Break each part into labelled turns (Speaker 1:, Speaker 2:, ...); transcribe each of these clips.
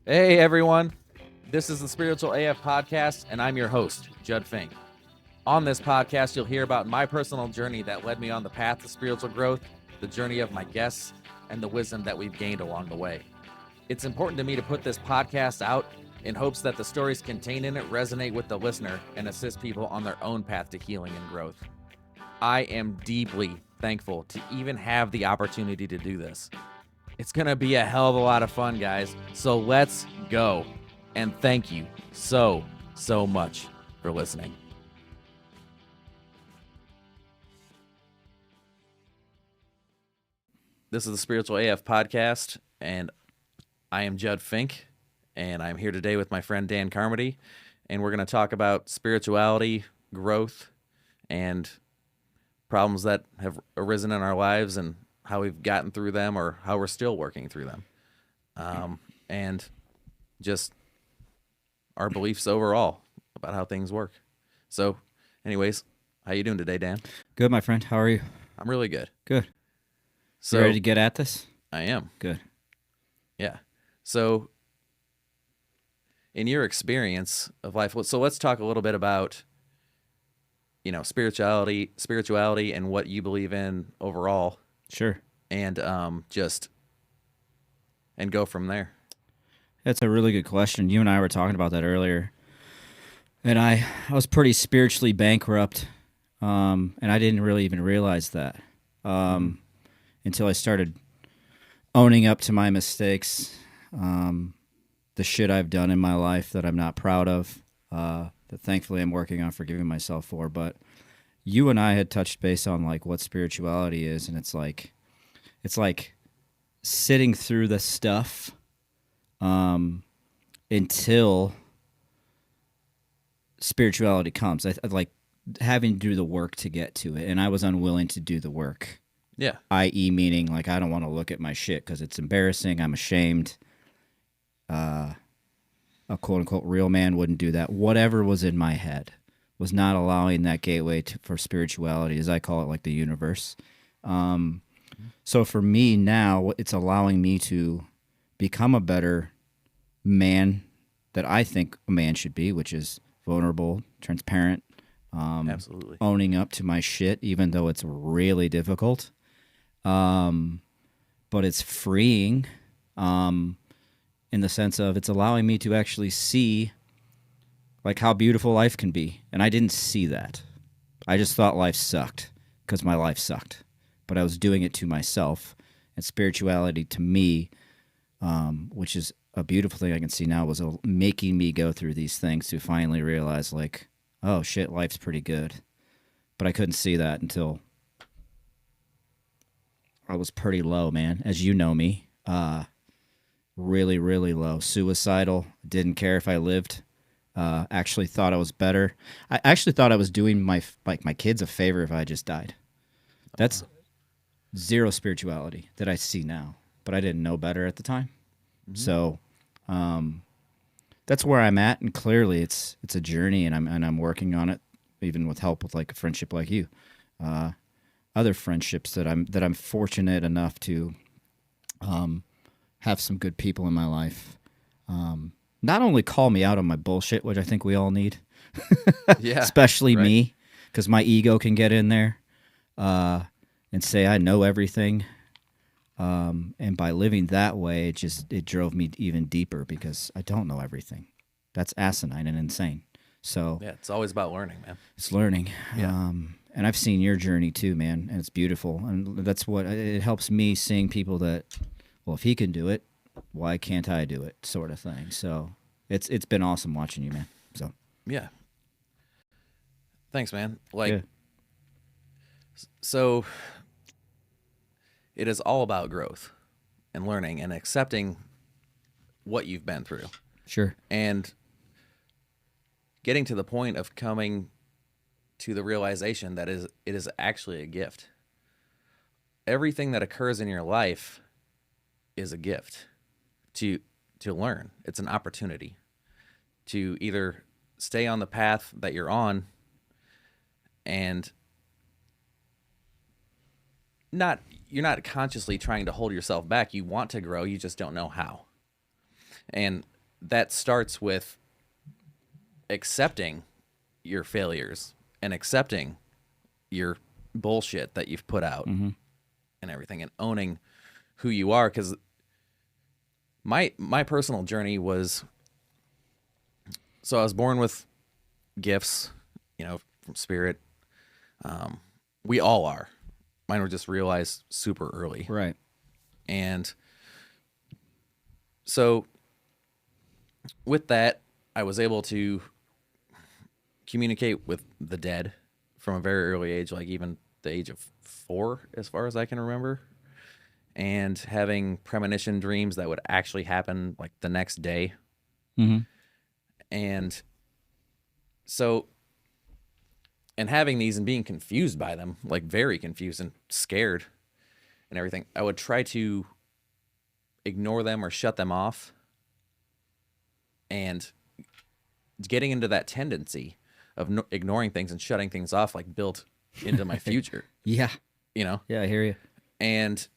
Speaker 1: Hey everyone, this is the Spiritual AF Podcast, and I'm your host, Judd Fink. On this podcast, you'll hear about my personal journey that led me on the path to spiritual growth, the journey of my guests, and the wisdom that we've gained along the way. It's important to me to put this podcast out in hopes that the stories contained in it resonate with the listener and assist people on their own path to healing and growth. I am deeply thankful to even have the opportunity to do this. It's going to be a hell of a lot of fun, guys. So let's go. And thank you so much for listening. This is the Spiritual AF Podcast, and I am Judd Fink, and I'm here today with my friend Dan Carmody, and we're going to talk about spirituality, growth, and problems that have arisen in our lives and how we've gotten through them or how we're still working through them. And just our beliefs overall about how things work. So anyways, how you doing today, Dan?
Speaker 2: Good, my friend. How are you?
Speaker 1: I'm really good.
Speaker 2: Good.
Speaker 1: So
Speaker 2: You ready to get at this?
Speaker 1: I am.
Speaker 2: Good.
Speaker 1: Yeah. So in your experience of life, so let's talk a little bit about, spirituality and what you believe in overall.
Speaker 2: Sure.
Speaker 1: And and go from there.
Speaker 2: That's a really good question. You and I were talking about that earlier. And I was pretty spiritually bankrupt, and I didn't really even realize that until I started owning up to my mistakes, the shit I've done in my life that I'm not proud of, that thankfully I'm working on forgiving myself for. But you and I had touched base on like what spirituality is, and it's like sitting through the stuff until spirituality comes. I like having to do the work to get to it, and I was unwilling to do the work.
Speaker 1: Yeah.
Speaker 2: I.e. meaning like I don't want to look at my shit because it's embarrassing. I'm ashamed. A quote-unquote real man wouldn't do that. Whatever was in my head was not allowing that gateway for spirituality, as I call it, like the universe. So for me now, it's allowing me to become a better man that I think a man should be, which is vulnerable, transparent,
Speaker 1: Absolutely.
Speaker 2: owning up to my shit, even though it's really difficult. But it's freeing in the sense of it's allowing me to actually see like how beautiful life can be. And I didn't see that. I just thought life sucked because my life sucked. But I was doing it to myself. And spirituality to me, which is a beautiful thing I can see now, was making me go through these things to finally realize like, oh shit, life's pretty good. But I couldn't see that until I was pretty low, man. As you know me, really, really low. Suicidal. Didn't care if I lived. Actually thought I was better. I actually thought I was doing my kids a favor if I just died. That's zero spirituality that I see now, but I didn't know better at the time. Mm-hmm. So that's where I'm at, and clearly it's a journey, and I'm working on it, even with help with like a friendship like you, other friendships that I'm fortunate enough to have some good people in my life. Not only call me out on my bullshit, which I think we all need,
Speaker 1: Yeah,
Speaker 2: especially
Speaker 1: right.
Speaker 2: me, because my ego can get in there and say I know everything. And by living that way, it drove me even deeper because I don't know everything. That's asinine and insane. So
Speaker 1: Yeah, it's always about learning, man.
Speaker 2: it's learning.
Speaker 1: Yeah.
Speaker 2: And I've seen your journey too, man, and it's beautiful. And that's what it helps me, seeing people that, well, if he can do it, why can't I do it, sort of thing. So it's been awesome watching you, man. So
Speaker 1: Yeah. Thanks, man. Like,
Speaker 2: yeah.
Speaker 1: So it is all about growth and learning and accepting what you've been through
Speaker 2: Sure.
Speaker 1: and getting to the point of coming to the realization that it is actually a gift. Everything that occurs in your life is a gift to learn. It's an opportunity to either stay on the path that you're on and you're not consciously trying to hold yourself back. You want to grow, you just don't know how. And that starts with accepting your failures and accepting your bullshit that you've put out and everything, and owning who you are. Because my personal journey was, so I was born with gifts, from spirit. We all are. Mine were just realized super early.
Speaker 2: Right.
Speaker 1: And so with that, I was able to communicate with the dead from a very early age, like even the age of 4, as far as I can remember, and having premonition dreams that would actually happen like the next day.
Speaker 2: Mm-hmm.
Speaker 1: And so, and having these and being confused by them, like very confused and scared and everything, I would try to ignore them or shut them off. And getting into that tendency of ignoring things and shutting things off, like, built into my future.
Speaker 2: Yeah.
Speaker 1: Yeah,
Speaker 2: I hear you.
Speaker 1: And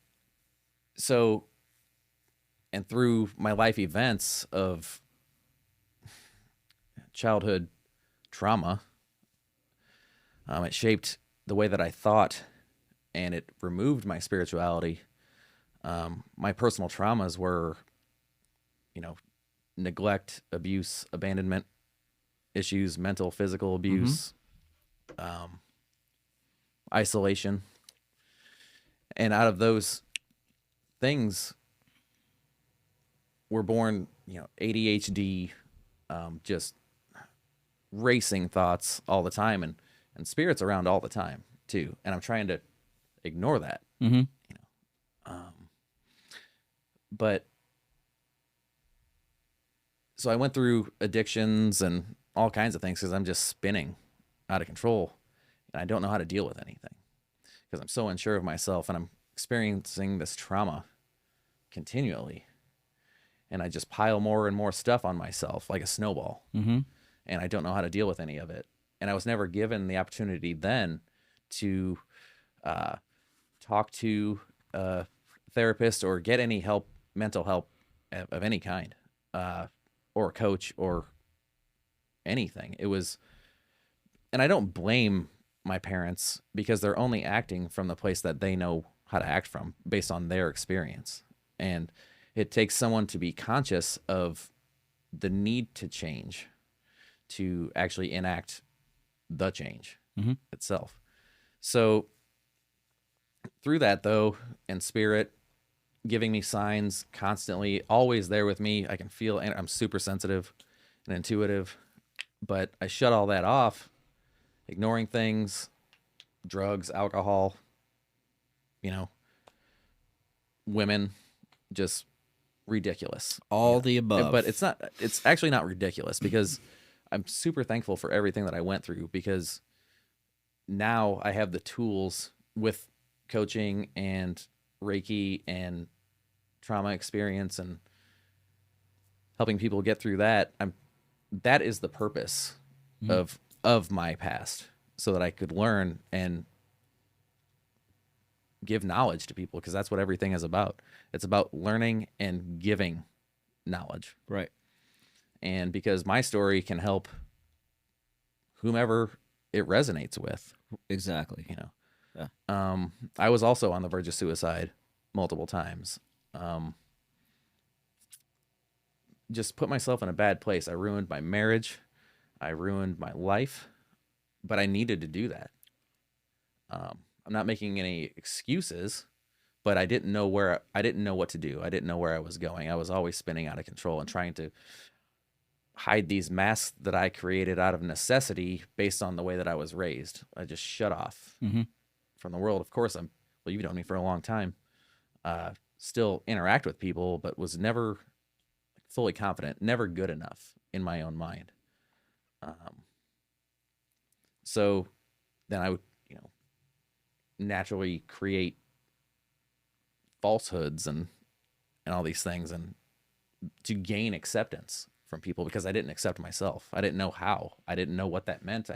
Speaker 1: so, and through my life events of childhood trauma, it shaped the way that I thought, and it removed my spirituality. My personal traumas were, neglect, abuse, abandonment issues, mental, physical abuse, isolation. And out of those things were born, ADHD, just racing thoughts all the time, and spirits around all the time too. And I'm trying to ignore that, but so I went through addictions and all kinds of things because I'm just spinning out of control, and I don't know how to deal with anything because I'm so unsure of myself, and I'm experiencing this trauma continually, and I just pile more and more stuff on myself like a snowball, and I don't know how to deal with any of it. And I was never given the opportunity then to talk to a therapist or get any help, mental help of any kind, or a coach or anything. It was, and I don't blame my parents because they're only acting from the place that they know how to act from based on their experience. And it takes someone to be conscious of the need to change to actually enact the change itself. So through that, though, and spirit giving me signs constantly, always there with me, I can feel, and I'm super sensitive and intuitive, but I shut all that off, ignoring things, drugs, alcohol, women, just ridiculous.
Speaker 2: All the above.
Speaker 1: But it's actually not ridiculous because I'm super thankful for everything that I went through, because now I have the tools with coaching and Reiki and trauma experience and helping people get through that. That is the purpose of my past, so that I could learn and give knowledge to people, because that's what everything is about. It's about learning and giving knowledge.
Speaker 2: Right.
Speaker 1: And because my story can help whomever it resonates with.
Speaker 2: Exactly.
Speaker 1: Yeah. I was also on the verge of suicide multiple times. Just put myself in a bad place. I ruined my marriage. I ruined my life, but I needed to do that. I'm not making any excuses, but I didn't know what to do. I didn't know where I was going. I was always spinning out of control and trying to hide these masks that I created out of necessity based on the way that I was raised. I just shut off from the world. Of course, you've known me for a long time. Still interact with people, but was never fully confident, never good enough in my own mind. So then I would, naturally create falsehoods and all these things, and to gain acceptance from people, because I didn't accept myself. I didn't know how. I didn't know what that meant.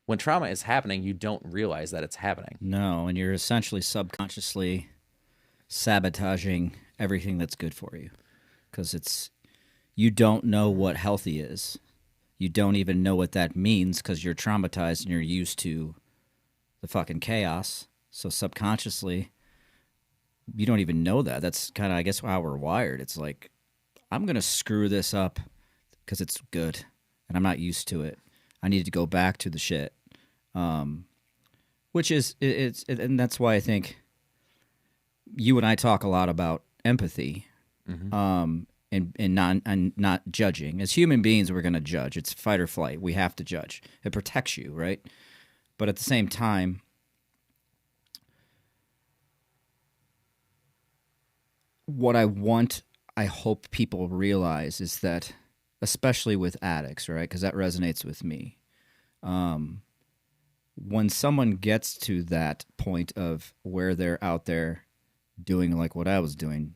Speaker 1: When trauma is happening, you don't realize that it's happening.
Speaker 2: No, and you're essentially subconsciously sabotaging everything that's good for you, because you don't know what healthy is. You don't even know what that means because you're traumatized and you're used to the fucking chaos. So subconsciously, you don't even know that. That's kind of, I guess, how we're wired. It's like, I'm going to screw this up because it's good and I'm not used to it. I need to go back to the shit. Which is, and that's why I think you and I talk a lot about empathy. And not judging. As human beings, we're going to judge. It's fight or flight. We have to judge. It protects you, right? But at the same time, what I hope people realize is that, especially with addicts, right? Because that resonates with me. When someone gets to that point of where they're out there doing like what I was doing,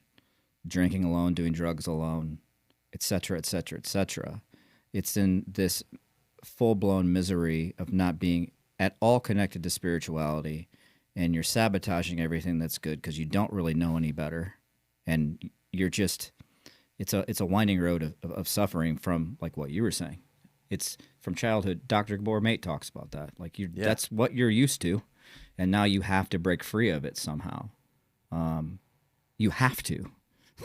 Speaker 2: drinking alone, doing drugs alone, et cetera, et cetera, et cetera. It's in this full-blown misery of not being at all connected to spirituality, and you're sabotaging everything that's good because you don't really know any better, and you're just, it's a winding road of suffering from, like what you were saying. It's from childhood. Dr. Gabor Mate talks about that. Like that's what you're used to, and now you have to break free of it somehow. You have to.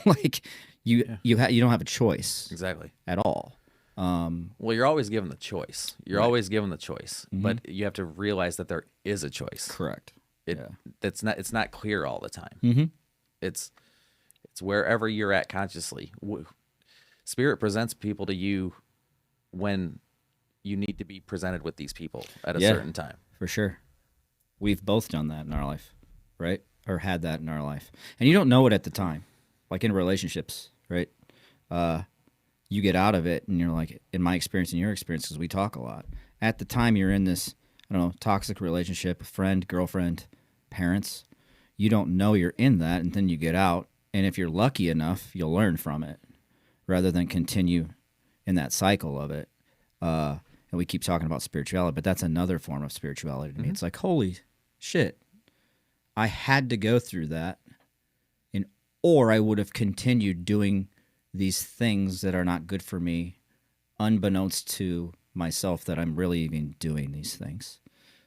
Speaker 2: Like you don't have a choice
Speaker 1: Exactly.
Speaker 2: at all.
Speaker 1: Well, you're always given the choice. You're always given the choice, but you have to realize that there is a choice.
Speaker 2: Correct.
Speaker 1: It's not clear all the time. It's wherever you're at consciously. Spirit presents people to you when you need to be presented with these people at a certain time. For
Speaker 2: sure. We've both done that in our life, right? Or had that in our life. And you don't know it at the time. Like in relationships, right? You get out of it and you're like, in my experience and your experience, because we talk a lot. At the time you're in this, I don't know, toxic relationship, friend, girlfriend, parents, you don't know you're in that, and then you get out, and if you're lucky enough, you'll learn from it rather than continue in that cycle of it. And we keep talking about spirituality, but that's another form of spirituality to me. It's like, holy shit, I had to go through that, or I would have continued doing these things that are not good for me, unbeknownst to myself that I'm really even doing these things.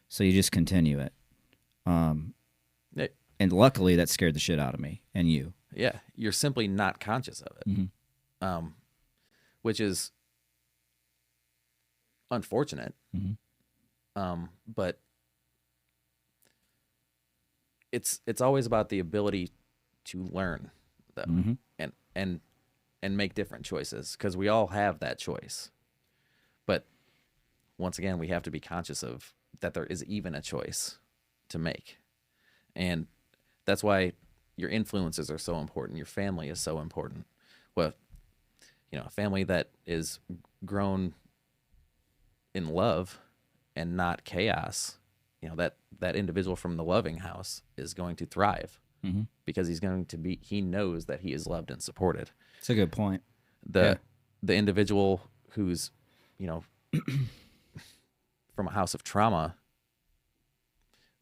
Speaker 2: So you just continue it. And luckily that scared the shit out of me and you.
Speaker 1: Yeah, you're simply not conscious of it, which is unfortunate. But it's always about the ability to learn, though, and make different choices, because we all have that choice. But once again, we have to be conscious of that there is even a choice to make, and that's why your influences are so important. Your family is so important. Well, a family that is grown in love and not chaos, that individual from the loving house is going to thrive, because he knows that he is loved and supported.
Speaker 2: It's a good point.
Speaker 1: The individual who's, from a house of trauma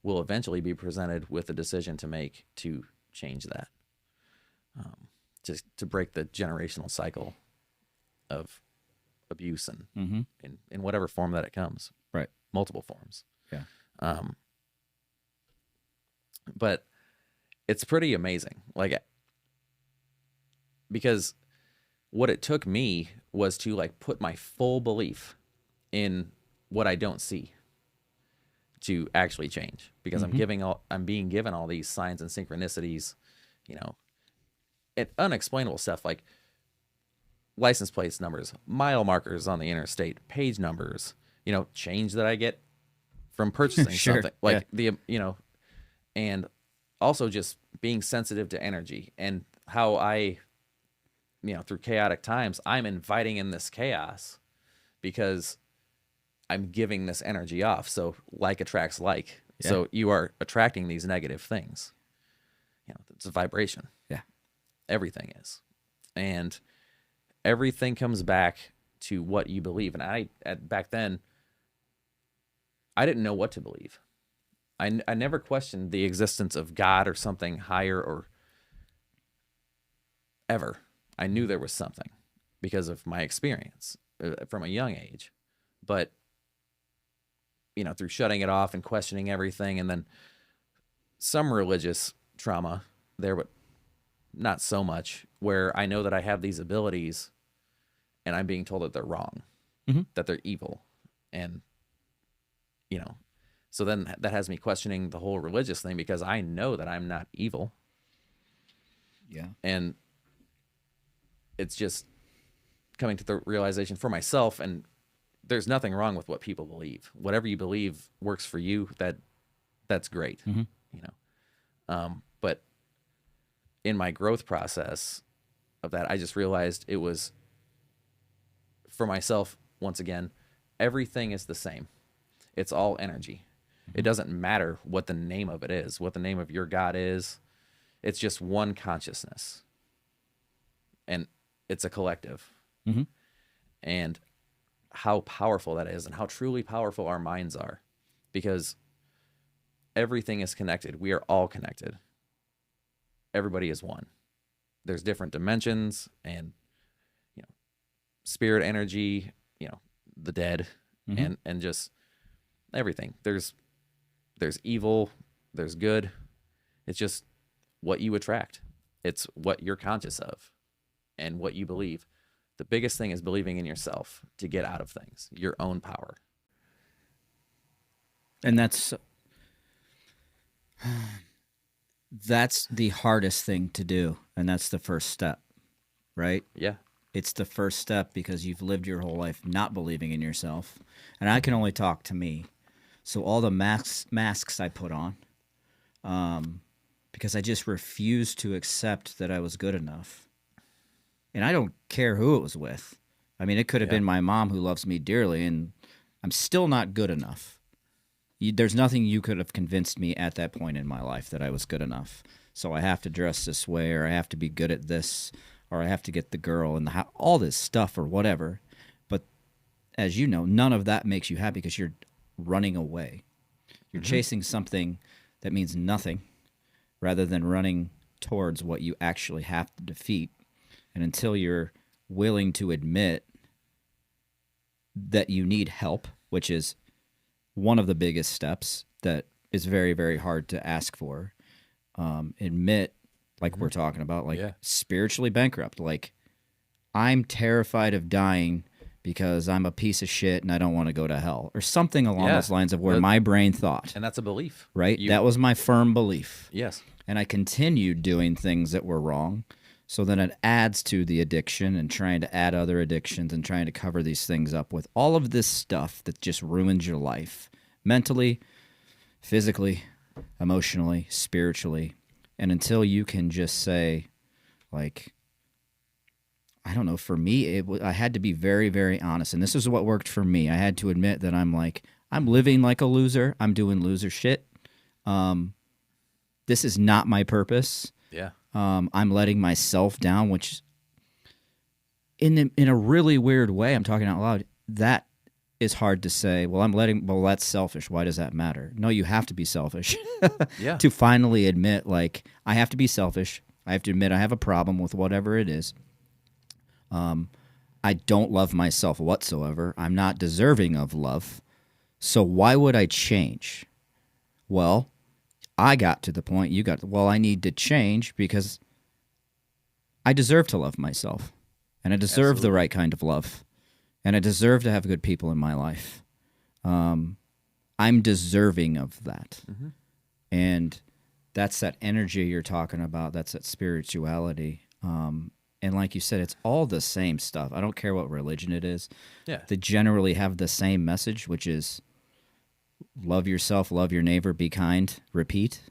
Speaker 1: will eventually be presented with a decision to make to change that, just to break the generational cycle of abuse and in whatever form that it comes.
Speaker 2: Right.
Speaker 1: Multiple forms.
Speaker 2: Yeah.
Speaker 1: But it's pretty amazing. Like, because what it took me was to put my full belief in what I don't see to actually change, because I'm being given all these signs and synchronicities, unexplainable stuff like license plates numbers, mile markers on the interstate, page numbers, change that I get from purchasing something and also just being sensitive to energy, and how I, through chaotic times, I'm inviting in this chaos because I'm giving this energy off. So like attracts like. Yeah. So you are attracting these negative things. It's a vibration.
Speaker 2: Yeah.
Speaker 1: Everything is. And everything comes back to what you believe. And back then, I didn't know what to believe. I never questioned the existence of God or something higher, or ever. I knew there was something. because of my experience from a young age. But, through shutting it off and questioning everything, and then some religious trauma there, but not so much, where I know that I have these abilities and I'm being told that they're wrong, that they're evil. And, so then that has me questioning the whole religious thing, because I know that I'm not evil.
Speaker 2: Yeah.
Speaker 1: And it's just coming to the realization for myself, and there's nothing wrong with what people believe. Whatever you believe works for you, that's great. But in my growth process of that, I just realized it was, for myself, once again, everything is the same. It's all energy. It doesn't matter what the name of it is, what the name of your God is. It's just one consciousness. And it's a collective. And how powerful that is, and how truly powerful our minds are, because everything is connected. We are all connected. Everybody is one. There's different dimensions, and spirit energy, the dead, and just everything. There's evil, there's good. It's just what you attract. It's what you're conscious of and what you believe. The biggest thing is believing in yourself to get out of things, your own power.
Speaker 2: And that's the hardest thing to do, and that's the first step, right?
Speaker 1: Yeah.
Speaker 2: It's the first step, because you've lived your whole life not believing in yourself. And I can only talk to me. So all the masks I put on, because I just refused to accept that I was good enough. And I don't care who it was with. I mean, it could have been my mom, who loves me dearly, and I'm still not good enough. There's nothing you could have convinced me at that point in my life that I was good enough. So I have to dress this way, or I have to be good at this, or I have to get the girl in the house, all this stuff or whatever. But as you know, none of that makes you happy, because you're running away. You're chasing something that means nothing, rather than running towards what you actually have to defeat. And until you're willing to admit that you need help, which is one of the biggest steps that is very, very hard to ask for, admit, like we're talking about, spiritually bankrupt. Like, I'm terrified of dying because I'm a piece of shit and I don't want to go to hell, or something along those lines of where my brain thought.
Speaker 1: And that's a belief.
Speaker 2: Right? That was my firm belief.
Speaker 1: Yes.
Speaker 2: And I continued doing things that were wrong. So then it adds to the addiction, and trying to add other addictions, and trying to cover these things up with all of this stuff that just ruins your life, mentally, physically, emotionally, spiritually. And until you can just say, like, I don't know, for me, I had to be very, very honest. And this is what worked for me. I had to admit that I'm living like a loser. I'm doing loser shit. This is not my purpose.
Speaker 1: Yeah.
Speaker 2: I'm letting myself down, which in a really weird way, I'm talking out loud, that is hard to say. Well, that's selfish. Why does that matter? No, you have to be selfish to finally admit, like, I have to be selfish. I have to admit I have a problem with whatever it is. I don't love myself whatsoever. I'm not deserving of love. So why would I change? Well, I got to the point I need to change because I deserve to love myself, and I deserve the right kind of love, and I deserve to have good people in my life. I'm deserving of that. And that's that energy you're talking about. That's that spirituality. And like you said, it's all the same stuff. I don't care what religion it is.
Speaker 1: Yeah.
Speaker 2: They generally have the same message, which is love yourself, love your neighbor, be kind, repeat.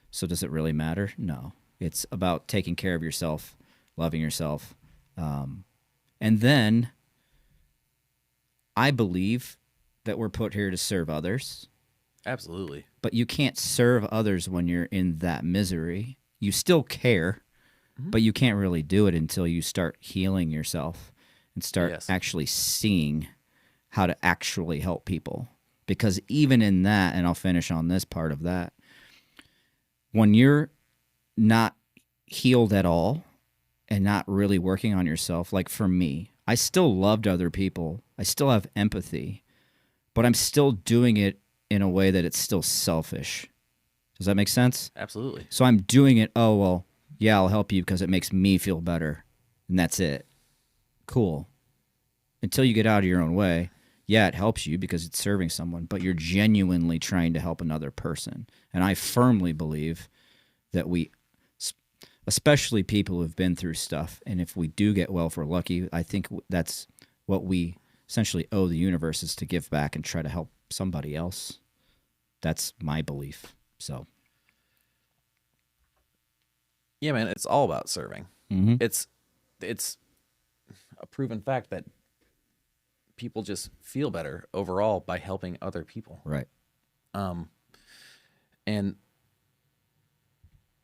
Speaker 2: So does it really matter? No. It's about taking care of yourself, loving yourself. And then I believe that we're put here to serve others.
Speaker 1: Absolutely.
Speaker 2: But you can't serve others when you're in that misery. You still care, but you can't really do it until you start healing yourself and start actually seeing how to actually help people. Because even in that, and I'll finish on this part of that, when you're not healed at all, and not really working on yourself. Like for me, I still loved other people. I still have empathy, but I'm still doing it in a way that it's still selfish. Does that make sense?
Speaker 1: Absolutely.
Speaker 2: So I'm doing it, oh, well, yeah, I'll help you because it makes me feel better. And that's it. Cool. Until you get out of your own way, yeah, it helps you because it's serving someone, but you're genuinely trying to help another person. And I firmly believe that we, especially people who've been through stuff, and if we do get well, if we're lucky, I think that's what we essentially owe the universe, is to give back and try to help somebody else. That's my belief. So,
Speaker 1: yeah, man, it's all about serving.
Speaker 2: mm-hmm.
Speaker 1: It's a proven fact that people just feel better overall by helping other people.
Speaker 2: Right.
Speaker 1: And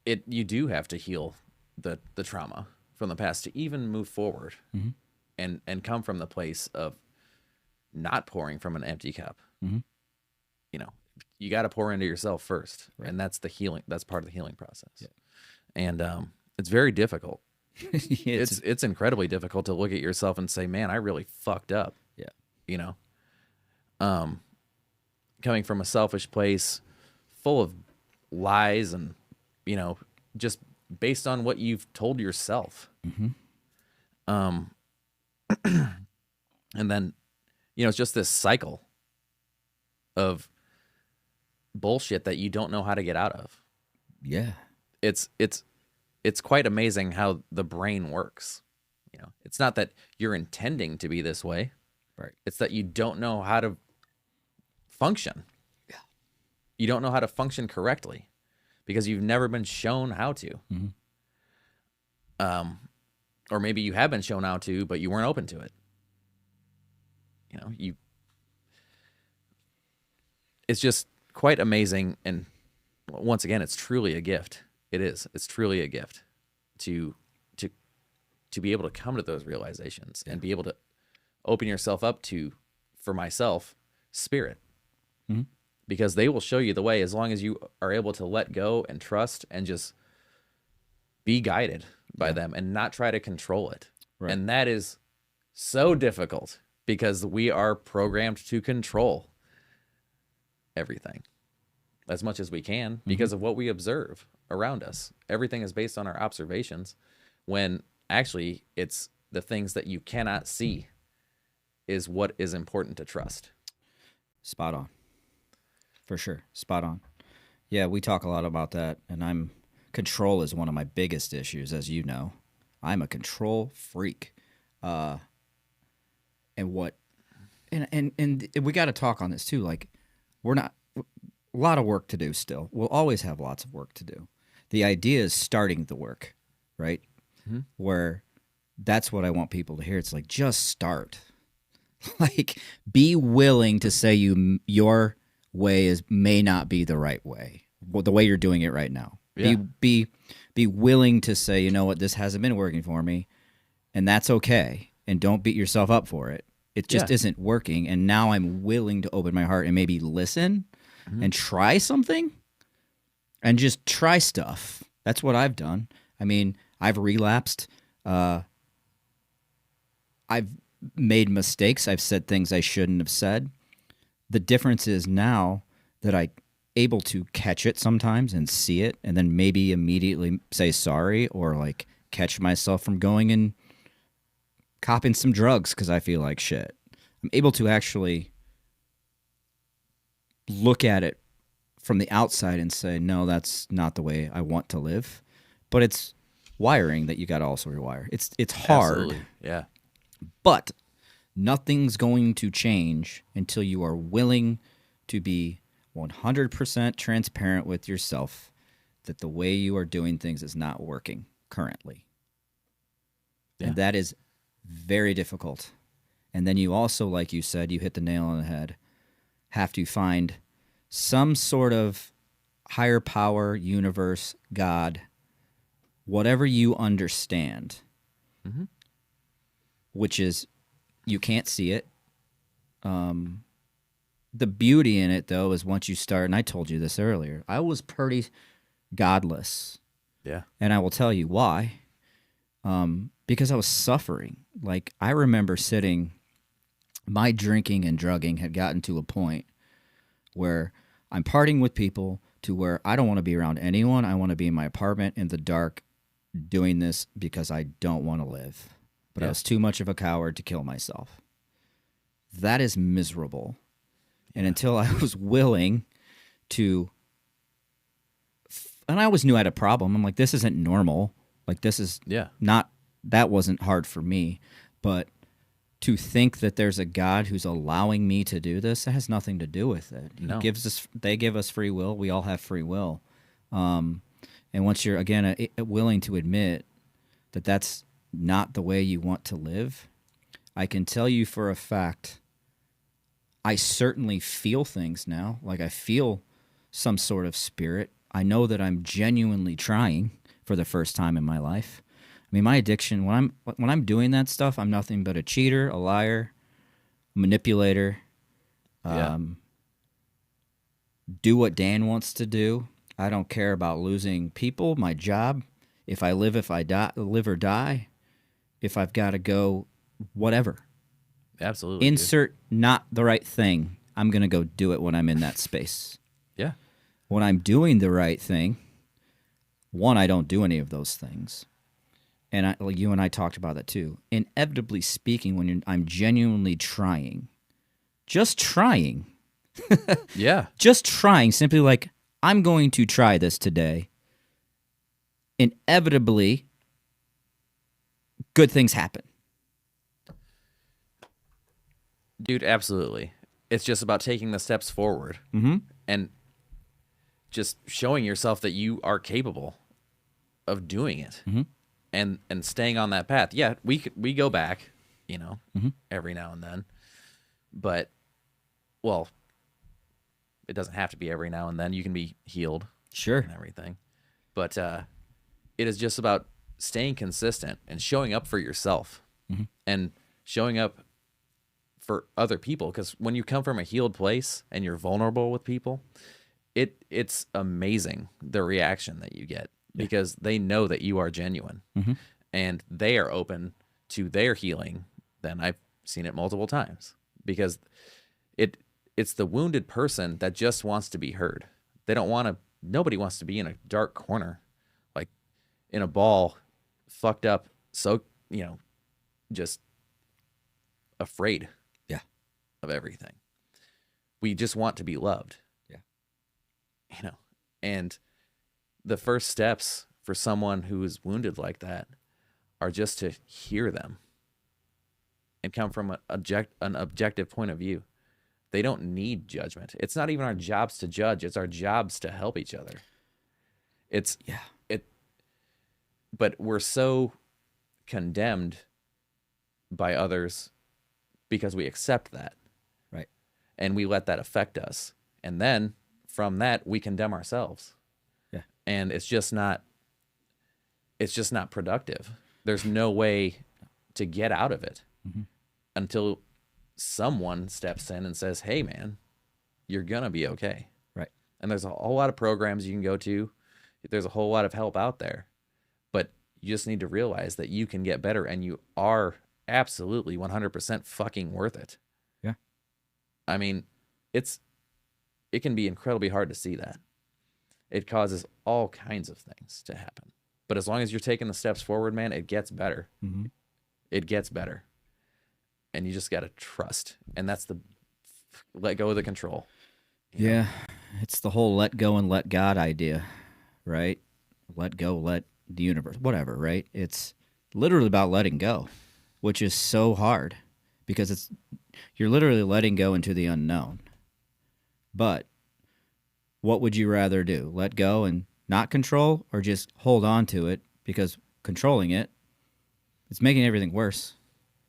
Speaker 1: you do have to heal the trauma from the past to even move forward,
Speaker 2: mm-hmm.
Speaker 1: and come from the place of not pouring from an empty cup.
Speaker 2: Mm-hmm.
Speaker 1: You know, you got to pour into yourself first,
Speaker 2: right.
Speaker 1: and that's the healing. That's part of the healing process.
Speaker 2: Yeah.
Speaker 1: And it's very difficult.
Speaker 2: Yeah,
Speaker 1: it's incredibly difficult to look at yourself and say, "Man, I really fucked up."
Speaker 2: Yeah.
Speaker 1: You know, coming from a selfish place, full of lies, and just based on what you've told yourself.
Speaker 2: Mm-hmm.
Speaker 1: And then, it's just this cycle of bullshit that you don't know how to get out of.
Speaker 2: Yeah.
Speaker 1: It's quite amazing how the brain works. It's not that you're intending to be this way.
Speaker 2: Right.
Speaker 1: It's that you don't know how to function.
Speaker 2: Yeah.
Speaker 1: You don't know how to function correctly because you've never been shown how to.
Speaker 2: Mm-hmm.
Speaker 1: Or maybe you have been shown how to, but you weren't open to it. It's just quite amazing. And once again, it's truly a gift. It is. It's truly a gift to be able to come to those realizations, and be able to open yourself up to, for myself, spirit.
Speaker 2: Mm-hmm.
Speaker 1: Because they will show you the way as long as you are able to let go and trust and just be guided by them and not try to control it.
Speaker 2: Right.
Speaker 1: And that is so difficult because we are programmed to control everything as much as we can because of what we observe around us. Everything is based on our observations, when actually it's the things that you cannot see is what is important to trust.
Speaker 2: Spot on. For sure. Spot on. Yeah, we talk a lot about that, and control is one of my biggest issues, as you know. I'm a control freak. And we got to talk on this too. Like, a lot of work to do still. We'll always have lots of work to do. The idea is starting the work, right? Mm-hmm. Where that's what I want people to hear. It's like, just start. Like, be willing to say your way may not be the right way. Well, the way you're doing it right now. Yeah. Be willing to say, you know what, this hasn't been working for me, and that's okay. And don't beat yourself up for it. It just isn't working, and now I'm willing to open my heart and maybe listen and try something, and just try stuff. That's what I've done. I mean, I've relapsed. I've made mistakes. I've said things I shouldn't have said. The difference is now that I'm able to catch it sometimes and see it, and then maybe immediately say sorry, or like catch myself from going and copping some drugs because I feel like shit. I'm able to actually look at it from the outside and say, no, that's not the way I want to live. But it's wiring that you got to also rewire. It's hard.
Speaker 1: Absolutely. Yeah.
Speaker 2: But nothing's going to change until you are willing to be 100% transparent with yourself that the way you are doing things is not working currently. Yeah. And that is very difficult. And then you also, like you said, you hit the nail on the head, have to find some sort of higher power, universe, God, whatever you understand, which is, you can't see it. The beauty in it, though, is once you start, and I told you this earlier, I was pretty godless.
Speaker 1: Yeah.
Speaker 2: And I will tell you why. because I was suffering. Like, I remember my drinking and drugging had gotten to a point where I'm partying with people to where I don't want to be around anyone. I want to be in my apartment in the dark doing this because I don't want to live. But I was too much of a coward to kill myself. That is miserable. And until I was willing to, and I always knew I had a problem. I'm like, this isn't normal. Like, this is not, that wasn't hard for me. But to think that there's a God who's allowing me to do this, that has nothing to do with it. They give us free will. We all have free will. And once you're, again, willing to admit that that's not the way you want to live, I can tell you for a fact, I certainly feel things now. Like, I feel some sort of spirit. I know that I'm genuinely trying for the first time in my life. I mean, my addiction, when I'm doing that stuff, I'm nothing but a cheater, a liar, manipulator. Do what Dan wants to do. I don't care about losing people, my job. If I live or die. If I've got to go, whatever.
Speaker 1: Absolutely.
Speaker 2: Insert not the right thing. I'm going to go do it when I'm in that space. Yeah. When I'm doing the right thing, one, I don't do any of those things. And you and I talked about that too. Inevitably speaking, when I'm genuinely trying, just trying. Just trying, simply like, I'm going to try this today. Inevitably, good things happen.
Speaker 1: Dude, absolutely. It's just about taking the steps forward and just showing yourself that you are capable of doing it and staying on that path. Yeah, we go back, every now and then. But, well, it doesn't have to be every now and then. You can be healed.
Speaker 2: Sure.
Speaker 1: And everything. But it is just about staying consistent and showing up for yourself and showing up for other people. Because when you come from a healed place and you're vulnerable with people, it's amazing the reaction that you get because they know that you are genuine and they are open to their healing. Then I've seen it multiple times because it's the wounded person that just wants to be heard. They don't want to, nobody wants to be in a dark corner, like in a ball, fucked up, so, just afraid of everything. We just want to be loved. And the first steps for someone who is wounded like that are just to hear them and come from an objective point of view. They don't need judgment. It's not even our jobs to judge. It's our jobs to help each other. But we're so condemned by others because we accept that.
Speaker 2: Right.
Speaker 1: And we let that affect us. And then from that, we condemn ourselves.
Speaker 2: Yeah.
Speaker 1: And it's just not productive. There's no way to get out of it until someone steps in and says, hey, man, you're going to be okay.
Speaker 2: Right.
Speaker 1: And there's a whole lot of programs you can go to. There's a whole lot of help out there. But you just need to realize that you can get better and you are absolutely 100% fucking worth it.
Speaker 2: Yeah.
Speaker 1: I mean, it can be incredibly hard to see that. It causes all kinds of things to happen. But as long as you're taking the steps forward, man, it gets better. It gets better. And you just got to trust. And that's let go of the control.
Speaker 2: Yeah. It's the whole let go and let God idea, right? Let go, let the universe, whatever, right? It's literally about letting go, which is so hard because you're literally letting go into the unknown. But what would you rather do? Let go and not control, or just hold on to it? Because controlling it, it's making everything worse.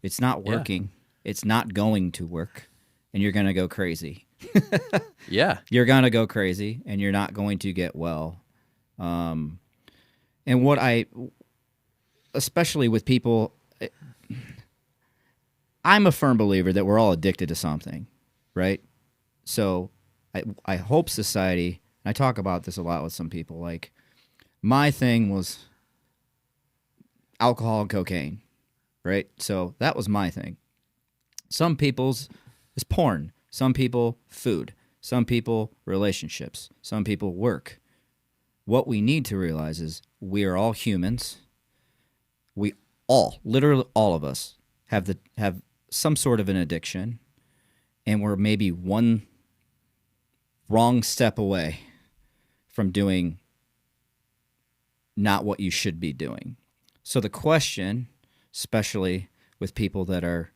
Speaker 2: It's not working. Yeah. It's not going to work. And you're going to go crazy.
Speaker 1: Yeah.
Speaker 2: You're going to go crazy, and you're not going to get well. And what especially with people, I'm a firm believer that we're all addicted to something, right? So I hope society, and I talk about this a lot with some people, like, my thing was, alcohol and cocaine, right? So that was my thing. Some people's is porn. Some people, food. Some people, relationships. Some people, work. What we need to realize is we are all humans. We all, literally all of us, have some sort of an addiction, and we're maybe one wrong step away from doing not what you should be doing. So the question, especially with people that are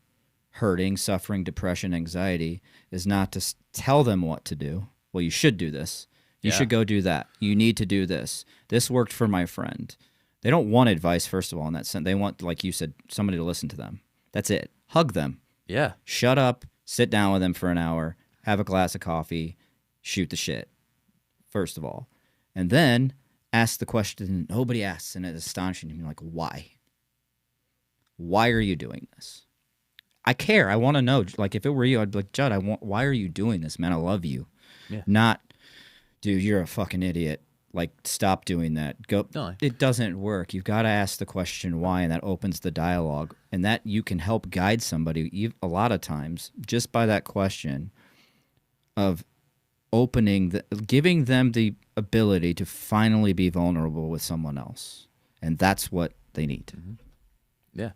Speaker 2: hurting, suffering, depression, anxiety, is not to tell them what to do. Well, you should do this. You should go do that. You need to do this. This worked for my friend. They don't want advice, first of all, in that sense. They want, like you said, somebody to listen to them. That's it. Hug them.
Speaker 1: Yeah.
Speaker 2: Shut up. Sit down with them for an hour. Have a glass of coffee. Shoot the shit, first of all. And then ask the question nobody asks, and it's astonishing to me, like, why? Why are you doing this? I care. I want to know. Like, if it were you, I'd be like, Judd, why are you doing this, man? I love you.
Speaker 1: Yeah.
Speaker 2: Not, dude, you're a fucking idiot. Like, stop doing that. Go.
Speaker 1: No.
Speaker 2: It doesn't work. You've got to ask the question why, and that opens the dialogue. And that you can help guide somebody a lot of times just by that question of giving them the ability to finally be vulnerable with someone else. And that's what they need.
Speaker 1: Mm-hmm. Yeah.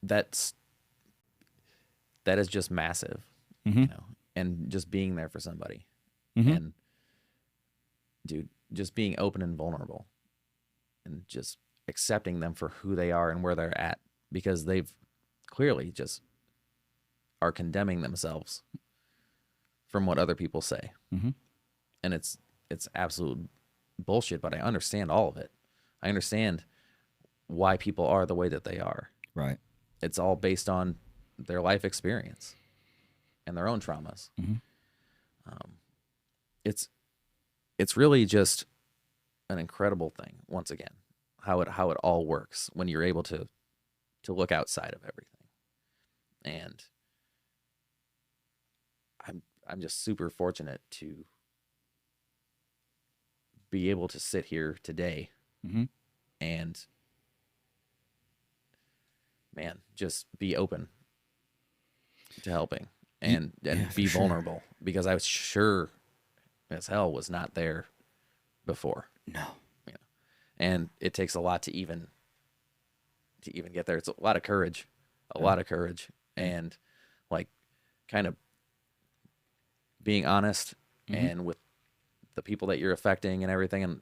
Speaker 1: That is just massive, you know, and just being there for somebody. And dude, just being open and vulnerable and just accepting them for who they are and where they're at, because they've clearly just are condemning themselves from what other people say. And it's absolute bullshit, but I understand all of it. I understand why people are the way that they are.
Speaker 2: Right.
Speaker 1: It's all based on their life experience and their own traumas. It's really just an incredible thing, once again, how it all works when you're able to look outside of everything. And I'm just super fortunate to be able to sit here today and, man, just be open to helping and be vulnerable, because I was sure as hell was not there before.
Speaker 2: No.
Speaker 1: You know? And it takes a lot to even get there. It's a lot of courage, and like kind of being honest and with the people that you're affecting and everything, and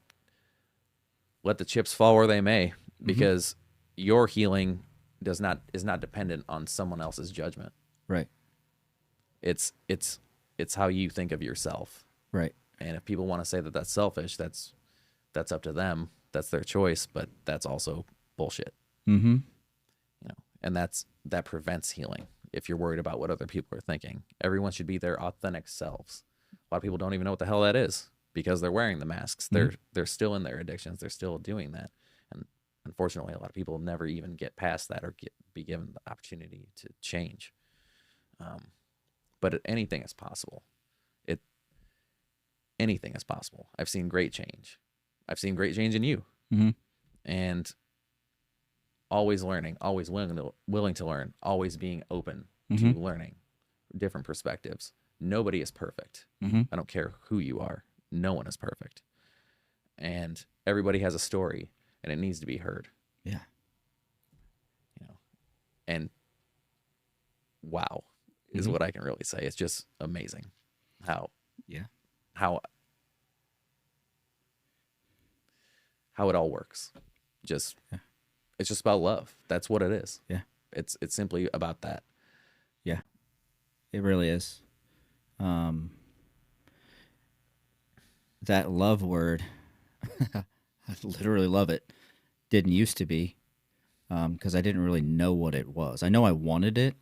Speaker 1: let the chips fall where they may, because your healing is not dependent on someone else's judgment.
Speaker 2: Right.
Speaker 1: It's how you think of yourself.
Speaker 2: Right.
Speaker 1: And if people want to say that that's selfish, that's up to them. That's their choice, but that's also bullshit. You know, and that prevents healing. If you're worried about what other people are thinking, everyone should be their authentic selves. A lot of people don't even know what the hell that is, because they're wearing the masks. They're still in their addictions. They're still doing that. And unfortunately, a lot of people never even get past that or be given the opportunity to change. But anything is possible. Anything is possible. I've seen great change. I've seen great change in you. And always learning, always willing to learn, always being open to learning different perspectives. Nobody is perfect. I don't care who you are. No one is perfect. And everybody has a story, and it needs to be heard.
Speaker 2: Yeah.
Speaker 1: You know, and wow is what I can really say. It's just amazing how it all works. It's just about love. That's what it is.
Speaker 2: Yeah.
Speaker 1: It's simply about that.
Speaker 2: Yeah. It really is. That love word, I literally love it. Didn't used to be, because I didn't really know what it was. I know I wanted it.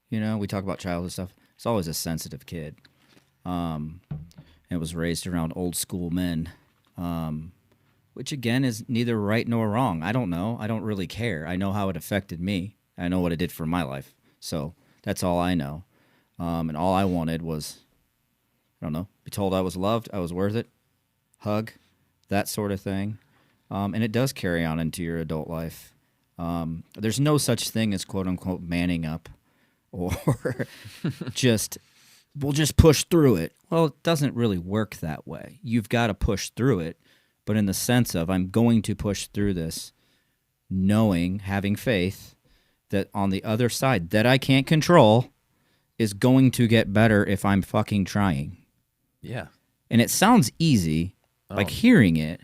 Speaker 2: You know, we talk about childhood stuff. It's always a sensitive kid. It was raised around old school men, which again is neither right nor wrong. I don't know. I don't really care. I know how it affected me. I know what it did for my life. So that's all I know. And all I wanted was, I don't know, be told I was loved, I was worth it, hug, that sort of thing. and it does carry on into your adult life. There's no such thing as quote unquote manning up or we'll just push through it. Well, it doesn't really work that way. You've got to push through it, but in the sense of I'm going to push through this, knowing, having faith that on the other side that I can't control is going to get better if I'm fucking trying.
Speaker 1: Yeah.
Speaker 2: And it sounds easy, like hearing it,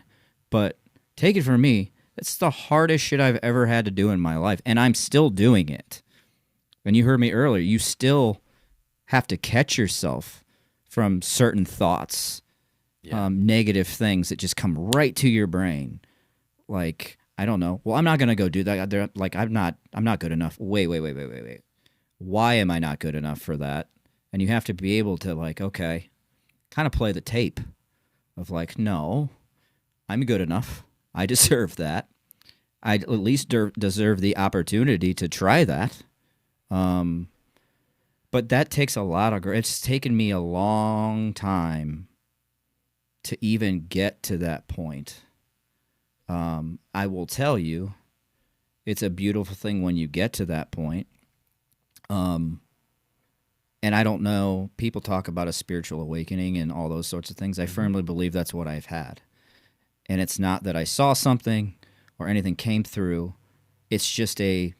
Speaker 2: but take it from me, it's the hardest shit I've ever had to do in my life, and I'm still doing it. And you heard me earlier, you still have to catch yourself from certain thoughts, negative things that just come right to your brain. Like, I don't know. Well, I'm not going to go do that. Like, I'm not good enough. Wait. Why am I not good enough for that? And you have to be able to, like, okay, kind of play the tape of like, no, I'm good enough. I deserve that. I at least deserve the opportunity to try that. But that takes a lot of... It's taken me a long time to even get to that point. I will tell you, it's a beautiful thing when you get to that point. And I don't know, people talk about a spiritual awakening and all those sorts of things. I firmly believe that's what I've had. And it's not that I saw something or anything came through. It's just a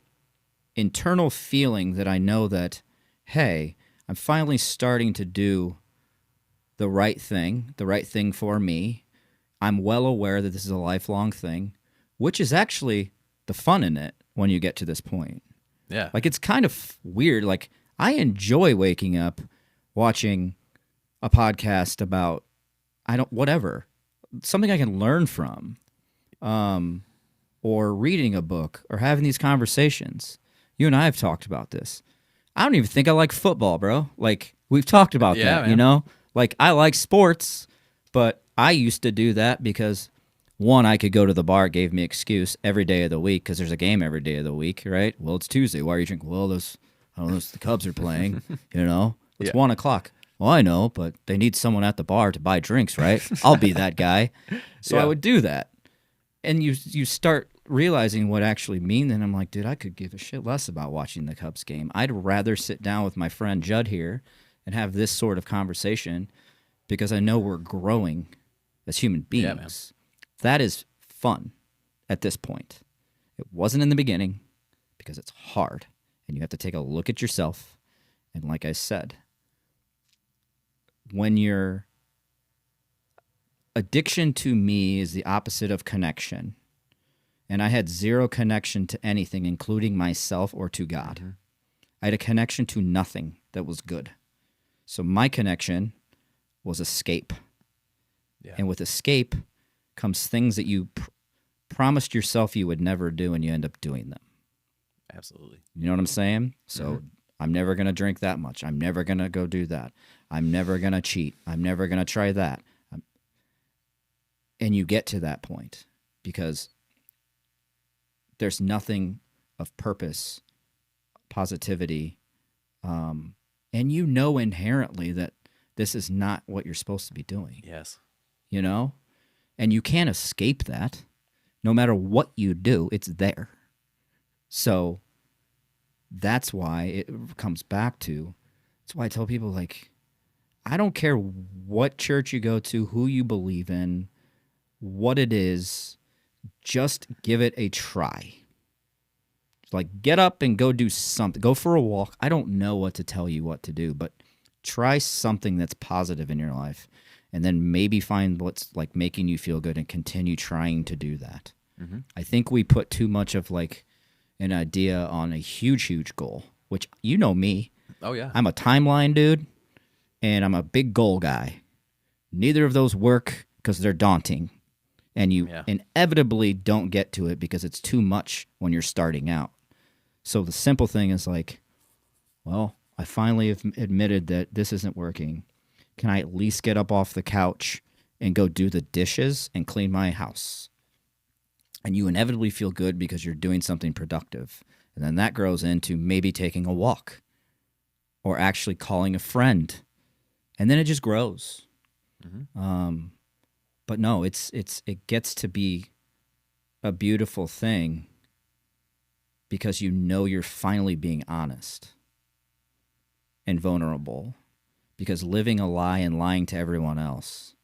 Speaker 2: internal feeling that I know that, hey, I'm finally starting to do the right thing for me. I'm well aware that this is a lifelong thing, which is actually the fun in it when you get to this point.
Speaker 1: Yeah.
Speaker 2: Like, it's kind of weird. Like, I enjoy waking up, watching a podcast about, whatever, something I can learn from, or reading a book, or having these conversations. You and I have talked about this. I don't even think I like football, bro. Like, we've talked about that,
Speaker 1: man.
Speaker 2: you know? Like, I like sports, but I used to do that because, one, I could go to the bar. It gave me excuse every day of the week because there's a game every day of the week, right? Well, it's Tuesday. Why are you drinking? Well, the Cubs are playing, you know? It's 1 o'clock. Well, I know, but they need someone at the bar to buy drinks, right? I'll be that guy. So I would do that. And you start realizing what actually mean, and I'm like, dude, I could give a shit less about watching the Cubs game. I'd rather sit down with my friend Judd here and have this sort of conversation because I know we're growing as human beings.
Speaker 1: Yeah, man.
Speaker 2: That is fun at this point. It wasn't in the beginning because it's hard, and you have to take a look at yourself. And like I said, when your addiction to me is the opposite of connection, and I had zero connection to anything, including myself or to God. Mm-hmm. I had a connection to nothing that was good. So my connection was escape. Yeah. And with escape comes things that you promised yourself you would never do, and you end up doing them.
Speaker 1: Absolutely.
Speaker 2: You know what I'm saying? So I'm never going to drink that much. I'm never going to go do that. I'm never going to cheat. I'm never going to try that. And you get to that point because there's nothing of purpose, positivity, and you know inherently that this is not what you're supposed to be doing.
Speaker 1: Yes.
Speaker 2: You know? And you can't escape that. No matter what you do, it's there. So that's why it comes back to, that's why I tell people, like, I don't care what church you go to, who you believe in, what it is, just give it a try. Like, get up and go do something. Go for a walk. I don't know what to tell you what to do, but try something that's positive in your life, and then maybe find what's, like, making you feel good and continue trying to do that. Mm-hmm. I think we put too much of, like, an idea on a huge, huge goal, which, you know me.
Speaker 1: Oh, yeah.
Speaker 2: I'm a timeline dude, and I'm a big goal guy. Neither of those work because they're daunting, and you inevitably don't get to it because it's too much when you're starting out. So the simple thing is like, well, I finally have admitted that this isn't working. Can I at least get up off the couch and go do the dishes and clean my house? And you inevitably feel good because you're doing something productive. And then that grows into maybe taking a walk or actually calling a friend. And then it just grows. Mm-hmm. But no, it gets to be a beautiful thing because you know you're finally being honest and vulnerable. Because living a lie and lying to everyone else,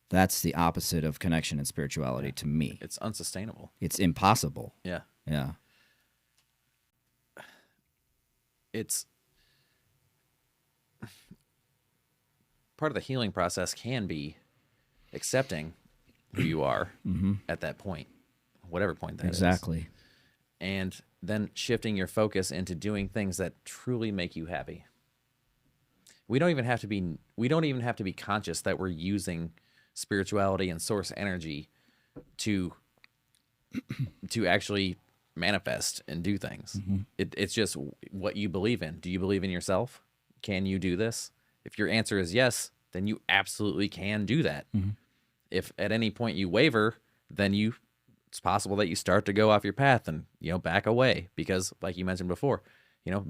Speaker 2: that's the opposite of connection and spirituality to me.
Speaker 1: It's unsustainable.
Speaker 2: It's impossible.
Speaker 1: Yeah.
Speaker 2: Yeah.
Speaker 1: It's part of the healing process can be accepting who you are at that point, whatever point that is.
Speaker 2: Exactly.
Speaker 1: And then shifting your focus into doing things that truly make you happy. We don't even have to be conscious that we're using spirituality and source energy to actually manifest and do things. It's just what you believe in. Do you believe in yourself? Can you do this? If your answer is yes, then you absolutely can do that. If at any point you waver, then it's possible that you start to go off your path and, back away because, like you mentioned before,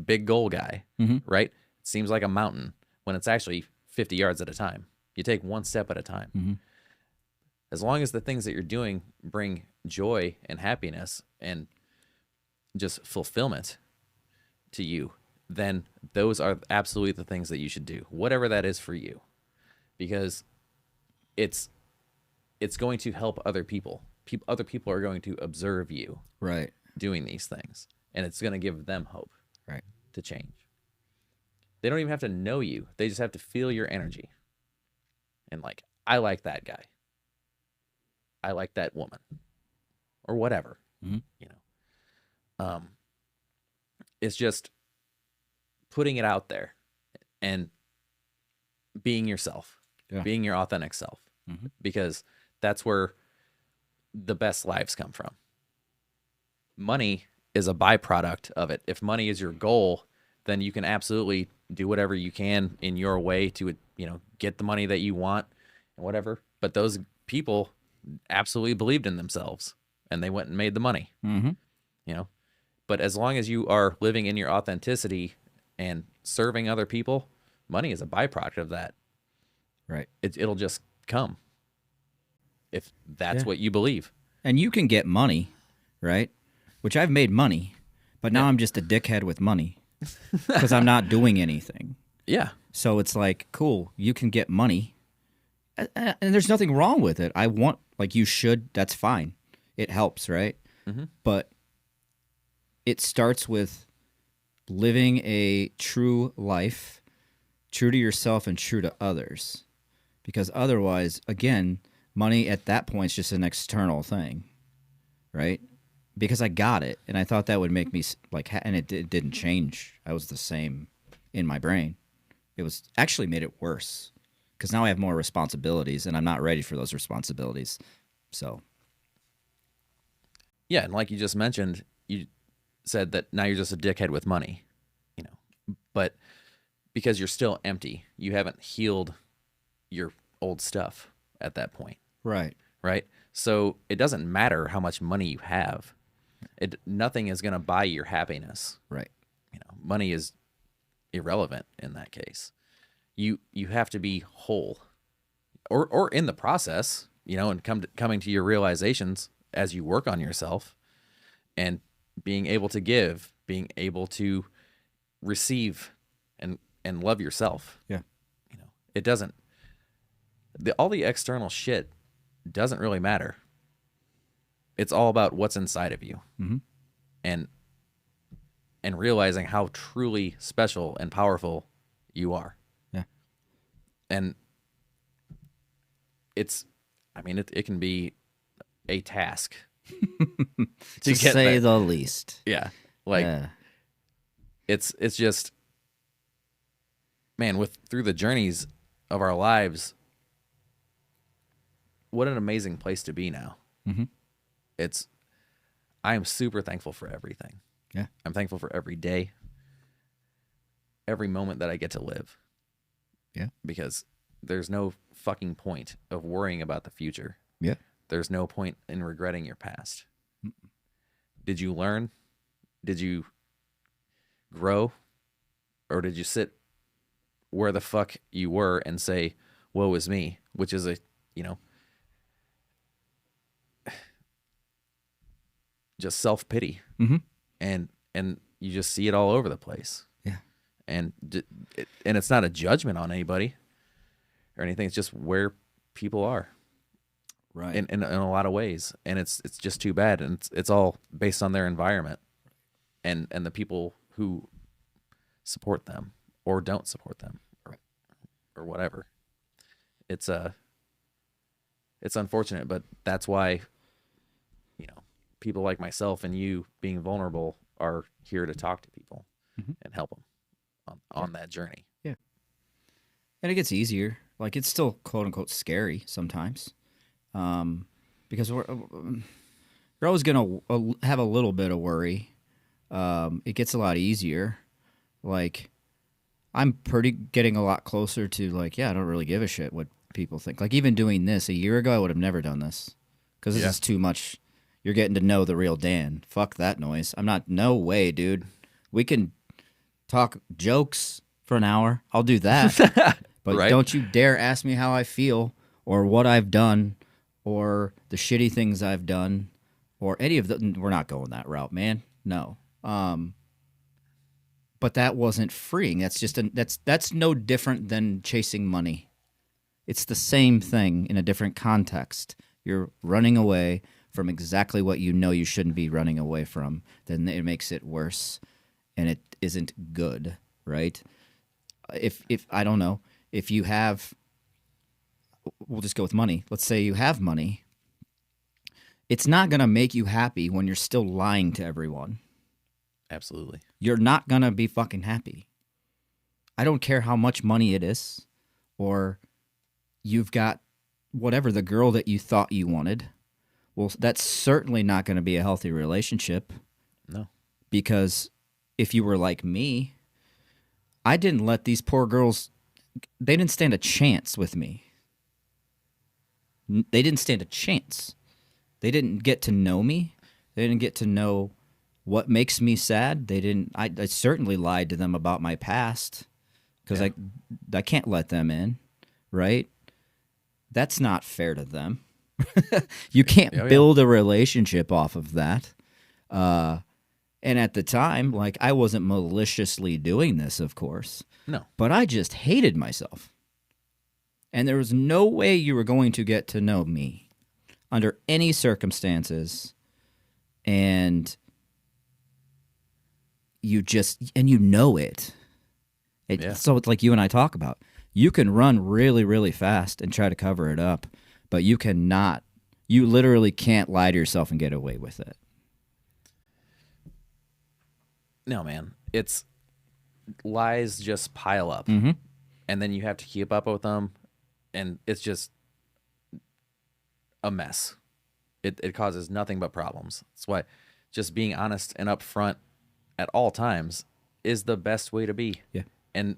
Speaker 1: big goal guy, right? It seems like a mountain when it's actually 50 yards at a time. You take one step at a time. As long as the things that you're doing bring joy and happiness and just fulfillment to you, then those are absolutely the things that you should do, whatever that is for you, because it's going to help other people. Other people are going to observe you doing these things, and it's going to give them hope to change. They don't even have to know you. They just have to feel your energy. And I like that guy. I like that woman. Or whatever. It's just putting it out there and being yourself. Being your authentic self. Because that's where the best lives come from. Money is a byproduct of it. If money is your goal, then you can absolutely do whatever you can in your way to, get the money that you want and whatever. But those people absolutely believed in themselves and they went and made the money, But as long as you are living in your authenticity and serving other people, money is a byproduct of that.
Speaker 2: Right.
Speaker 1: It'll just come if that's what you believe.
Speaker 2: And you can get money, right? Which I've made money, but now I'm just a dickhead with money. Because I'm not doing anything.
Speaker 1: Yeah.
Speaker 2: So it's like, cool, you can get money. And there's nothing wrong with it. You should, that's fine. It helps, right? But it starts with living a true life, true to yourself and true to others. Because otherwise, again, money at that point is just an external thing, right? Because I got it, and I thought that would make me and it didn't change. I was the same in my brain. It was actually made it worse because now I have more responsibilities, and I'm not ready for those responsibilities. So,
Speaker 1: yeah, and like you just mentioned, you said that now you're just a dickhead with money, but because you're still empty, you haven't healed your old stuff at that point.
Speaker 2: Right.
Speaker 1: So it doesn't matter how much money you have. Nothing is going to buy your happiness.
Speaker 2: Right.
Speaker 1: Money is irrelevant in that case. You have to be whole, or in the process, and coming to your realizations as you work on yourself, and being able to give, being able to receive, and love yourself.
Speaker 2: Yeah.
Speaker 1: It doesn't. All the external shit doesn't really matter. It's all about what's inside of you, and realizing how truly special and powerful you are.
Speaker 2: Yeah,
Speaker 1: and it can be a task
Speaker 2: to say the least.
Speaker 1: Yeah, it's just, man, through the journeys of our lives, what an amazing place to be now. I am super thankful for everything.
Speaker 2: Yeah.
Speaker 1: I'm thankful for every day, every moment that I get to live.
Speaker 2: Yeah.
Speaker 1: Because there's no fucking point of worrying about the future.
Speaker 2: Yeah.
Speaker 1: There's no point in regretting your past. Did you learn? Did you grow? Or did you sit where the fuck you were and say, woe is me, which is just self-pity.
Speaker 2: Mm-hmm.
Speaker 1: And you just see it all over the place.
Speaker 2: Yeah.
Speaker 1: And it's not a judgment on anybody or anything. It's just where people are.
Speaker 2: Right.
Speaker 1: In a lot of ways. And it's just too bad. And it's all based on their environment and the people who support them or don't support them or whatever. It's unfortunate, but that's why, people like myself and you being vulnerable are here to talk to people and help them on that journey.
Speaker 2: Yeah. And it gets easier. Like, it's still quote unquote scary sometimes. Because you're always going to have a little bit of worry. It gets a lot easier. Like, I'm getting a lot closer to, like, I don't really give a shit what people think. Like, even doing this a year ago, I would have never done this because this is too much. You're getting to know the real Dan. Fuck that noise. No way, dude. We can talk jokes for an hour. I'll do that. But
Speaker 1: right?
Speaker 2: Don't you dare ask me how I feel or what I've done or the shitty things I've done or any of the. We're not going that route, man. No. But that wasn't freeing. That's just that's no different than chasing money. It's the same thing in a different context. You're running away from exactly what you know you shouldn't be running away from. Then it makes it worse, and it isn't good, right? If I don't know, if you have, we'll just go with money. Let's say you have money. It's not going to make you happy when you're still lying to everyone.
Speaker 1: Absolutely.
Speaker 2: You're not going to be fucking happy. I don't care how much money it is, or you've got whatever, the girl that you thought you wanted. Well, that's certainly not going to be a healthy relationship.
Speaker 1: No.
Speaker 2: Because if you were like me, I didn't let these poor girls, they didn't stand a chance with me. They didn't stand a chance. They didn't get to know me. They didn't get to know what makes me sad. I certainly lied to them about my past because I can't let them in, right? That's not fair to them. You can't build a relationship off of that. And at the time, like, I wasn't maliciously doing this, of course.
Speaker 1: No.
Speaker 2: But I just hated myself. And there was no way you were going to get to know me under any circumstances. And you know it. So it's like you and I talk about. You can run really, really fast and try to cover it up, but you literally can't lie to yourself and get away with it.
Speaker 1: No, man. It's lies just pile up.
Speaker 2: Mm-hmm.
Speaker 1: And then you have to keep up with them, and it's just a mess. It causes nothing but problems. That's why just being honest and upfront at all times is the best way to be.
Speaker 2: Yeah.
Speaker 1: And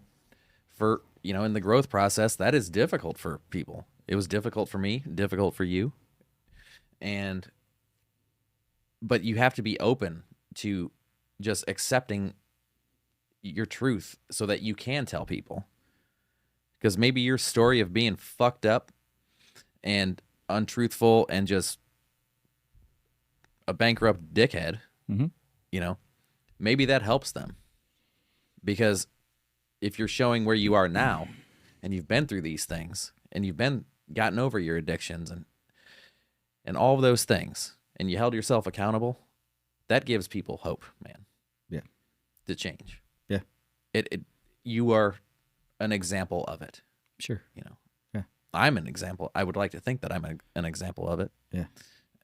Speaker 1: for, in the growth process, that is difficult for people. It was difficult for me, difficult for you. But you have to be open to just accepting your truth so that you can tell people. Because maybe your story of being fucked up and untruthful and just a bankrupt dickhead, maybe that helps them. Because if you're showing where you are now and you've been through these things and you've gotten over your addictions and all of those things and you held yourself accountable, that gives people hope, man.
Speaker 2: Yeah.
Speaker 1: To change.
Speaker 2: Yeah.
Speaker 1: You are an example of it.
Speaker 2: Sure.
Speaker 1: Yeah. I'm an example. I would like to think that I'm an example of it.
Speaker 2: Yeah.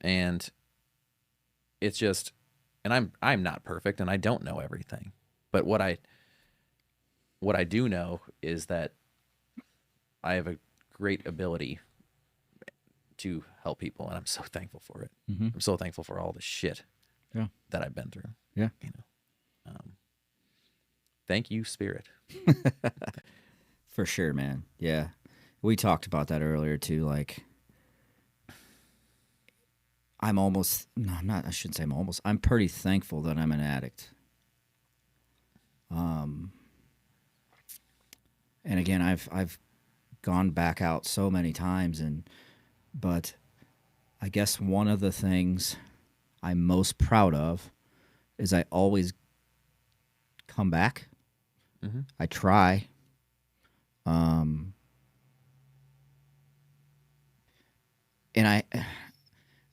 Speaker 1: And it's just, and I'm not perfect and I don't know everything, but what I do know is that I have a great ability to help people, and I'm so thankful for it.
Speaker 2: Mm-hmm.
Speaker 1: I'm so thankful for all the shit that I've been through.
Speaker 2: Yeah.
Speaker 1: Thank you, Spirit.
Speaker 2: For sure, man. Yeah. We talked about that earlier too. Like, I'm pretty thankful that I'm an addict. And again, I've gone back out so many times, but I guess one of the things I'm most proud of is I always come back.
Speaker 1: Mm-hmm.
Speaker 2: I try. And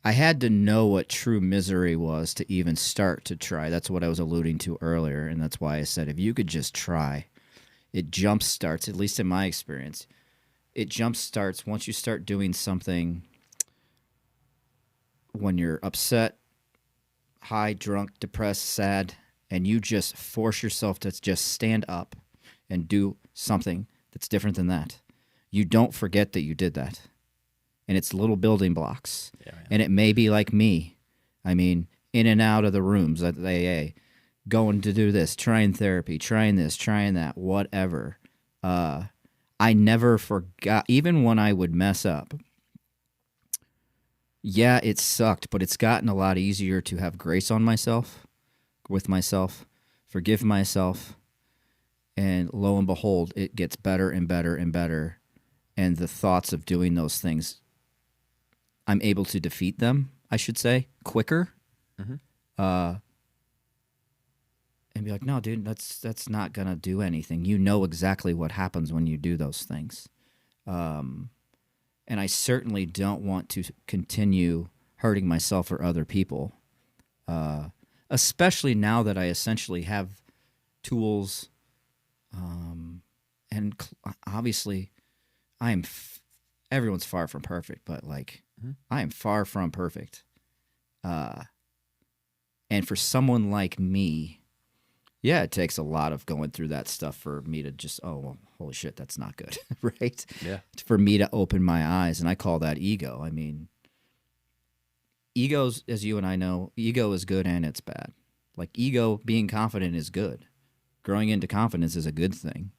Speaker 2: I had to know what true misery was to even start to try. That's what I was alluding to earlier, and that's why I said if you could just try, it jump starts, at least in my experience, it jump starts once you start doing something when you're upset, high, drunk, depressed, sad, and you just force yourself to just stand up and do something that's different than that. You don't forget that you did that. And it's little building blocks.
Speaker 1: Yeah, man.
Speaker 2: And it may be like me. I mean, in and out of the rooms at the AA, going to do this, trying therapy, trying this, trying that, whatever. I never forgot, even when I would mess up. Yeah, it sucked, but it's gotten a lot easier to have grace on myself, with myself, forgive myself, and lo and behold, it gets better and better and better. And the thoughts of doing those things, I'm able to defeat them, I should say, quicker.
Speaker 1: Mm-hmm.
Speaker 2: And be like, no, dude, that's not going to do anything. You know exactly what happens when you do those things. And I certainly don't want to continue hurting myself or other people, especially now that I essentially have tools. And obviously, everyone's far from perfect, but like, I am far from perfect. And for someone like me, yeah, it takes a lot of going through that stuff for me to just, oh, well, holy shit, that's not good, right?
Speaker 1: Yeah.
Speaker 2: For me to open my eyes, and I call that ego. I mean, egos, as you and I know, ego is good and it's bad. Like ego, being confident is good. Growing into confidence is a good thing.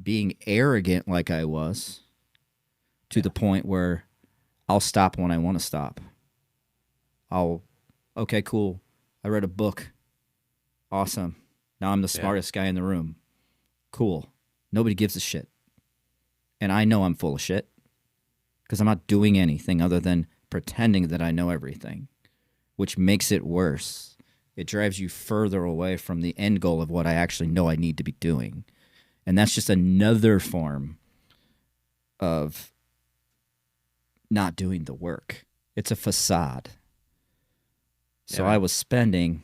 Speaker 2: Being arrogant like I was, to the point where I'll stop when I want to stop. Okay, cool. I read a book. Awesome. Now I'm the smartest guy in the room. Cool. Nobody gives a shit. And I know I'm full of shit because I'm not doing anything other than pretending that I know everything, which makes it worse. It drives you further away from the end goal of what I actually know I need to be doing. And that's just another form of not doing the work. It's a facade. So I was spending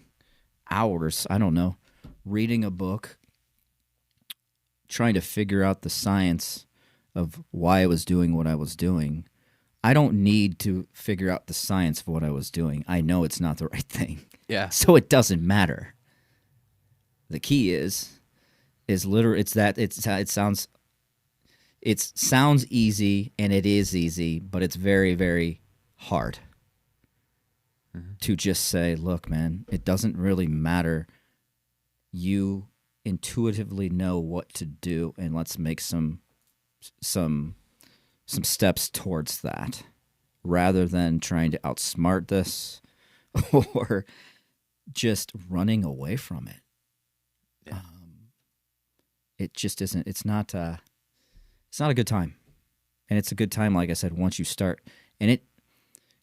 Speaker 2: hours, I don't know, reading a book, trying to figure out the science of why I was doing what I was doing. I don't need to figure out the science of what I was doing. I know it's not the right thing.
Speaker 1: Yeah.
Speaker 2: So it doesn't matter. The key is literally it sounds easy, and it is easy, but it's very, very hard. To just say, look, man, it doesn't really matter. You intuitively know what to do, and let's make some steps towards that, rather than trying to outsmart this or just running away from it.
Speaker 1: Yeah.
Speaker 2: It just isn't. It's not a good time, and it's a good time, like I said, once you start, and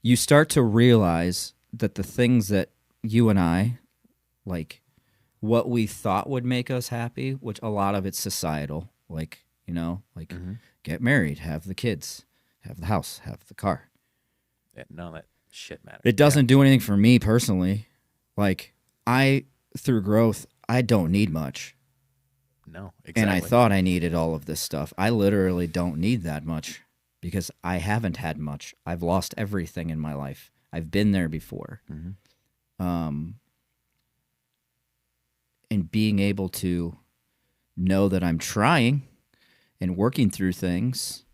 Speaker 2: you start to realize that the things that you and I, like what we thought would make us happy, which a lot of it's societal, like, get married, have the kids, have the house, have the car.
Speaker 1: Yeah, none of that shit matters.
Speaker 2: It doesn't do anything for me personally. Like, through growth, I don't need much.
Speaker 1: No, exactly.
Speaker 2: And I thought I needed all of this stuff. I literally don't need that much because I haven't had much. I've lost everything in my life. I've been there before. And being able to know that I'm trying and working through things,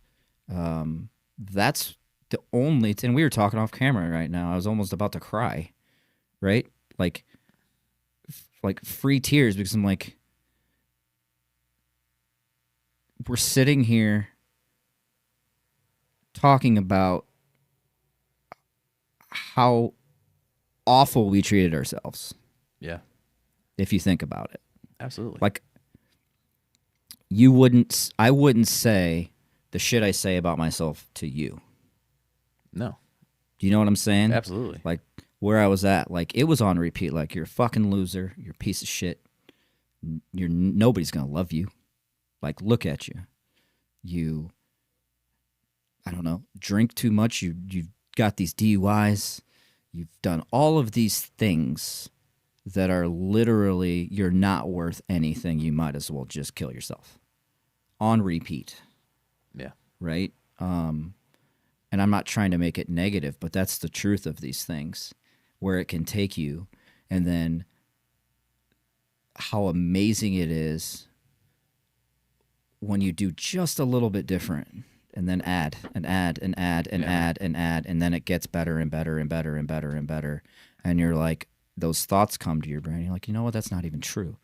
Speaker 2: that's the only thing. We were talking off camera right now. I was almost about to cry, right? Like free tears, because I'm like, we're sitting here talking about how awful we treated ourselves.
Speaker 1: Yeah.
Speaker 2: If you think about it.
Speaker 1: Absolutely.
Speaker 2: Like, I wouldn't say the shit I say about myself to you.
Speaker 1: No.
Speaker 2: Do you know what I'm saying?
Speaker 1: Absolutely.
Speaker 2: Like, where I was at. Like, it was on repeat. Like, you're a fucking loser. You're a piece of shit. Nobody's gonna love you. Like, look at you. You, I don't know, drink too much. You've got these DUIs. You've done all of these things that are literally, you're not worth anything. You might as well just kill yourself. On repeat.
Speaker 1: Yeah.
Speaker 2: Right? And I'm not trying to make it negative, but that's the truth of these things, where it can take you, and then how amazing it is when you do just a little bit different, and then add and add and add and add and add, and then it gets better and better and better and better and better. And you're like, those thoughts come to your brain. You're like, you know what? That's not even true.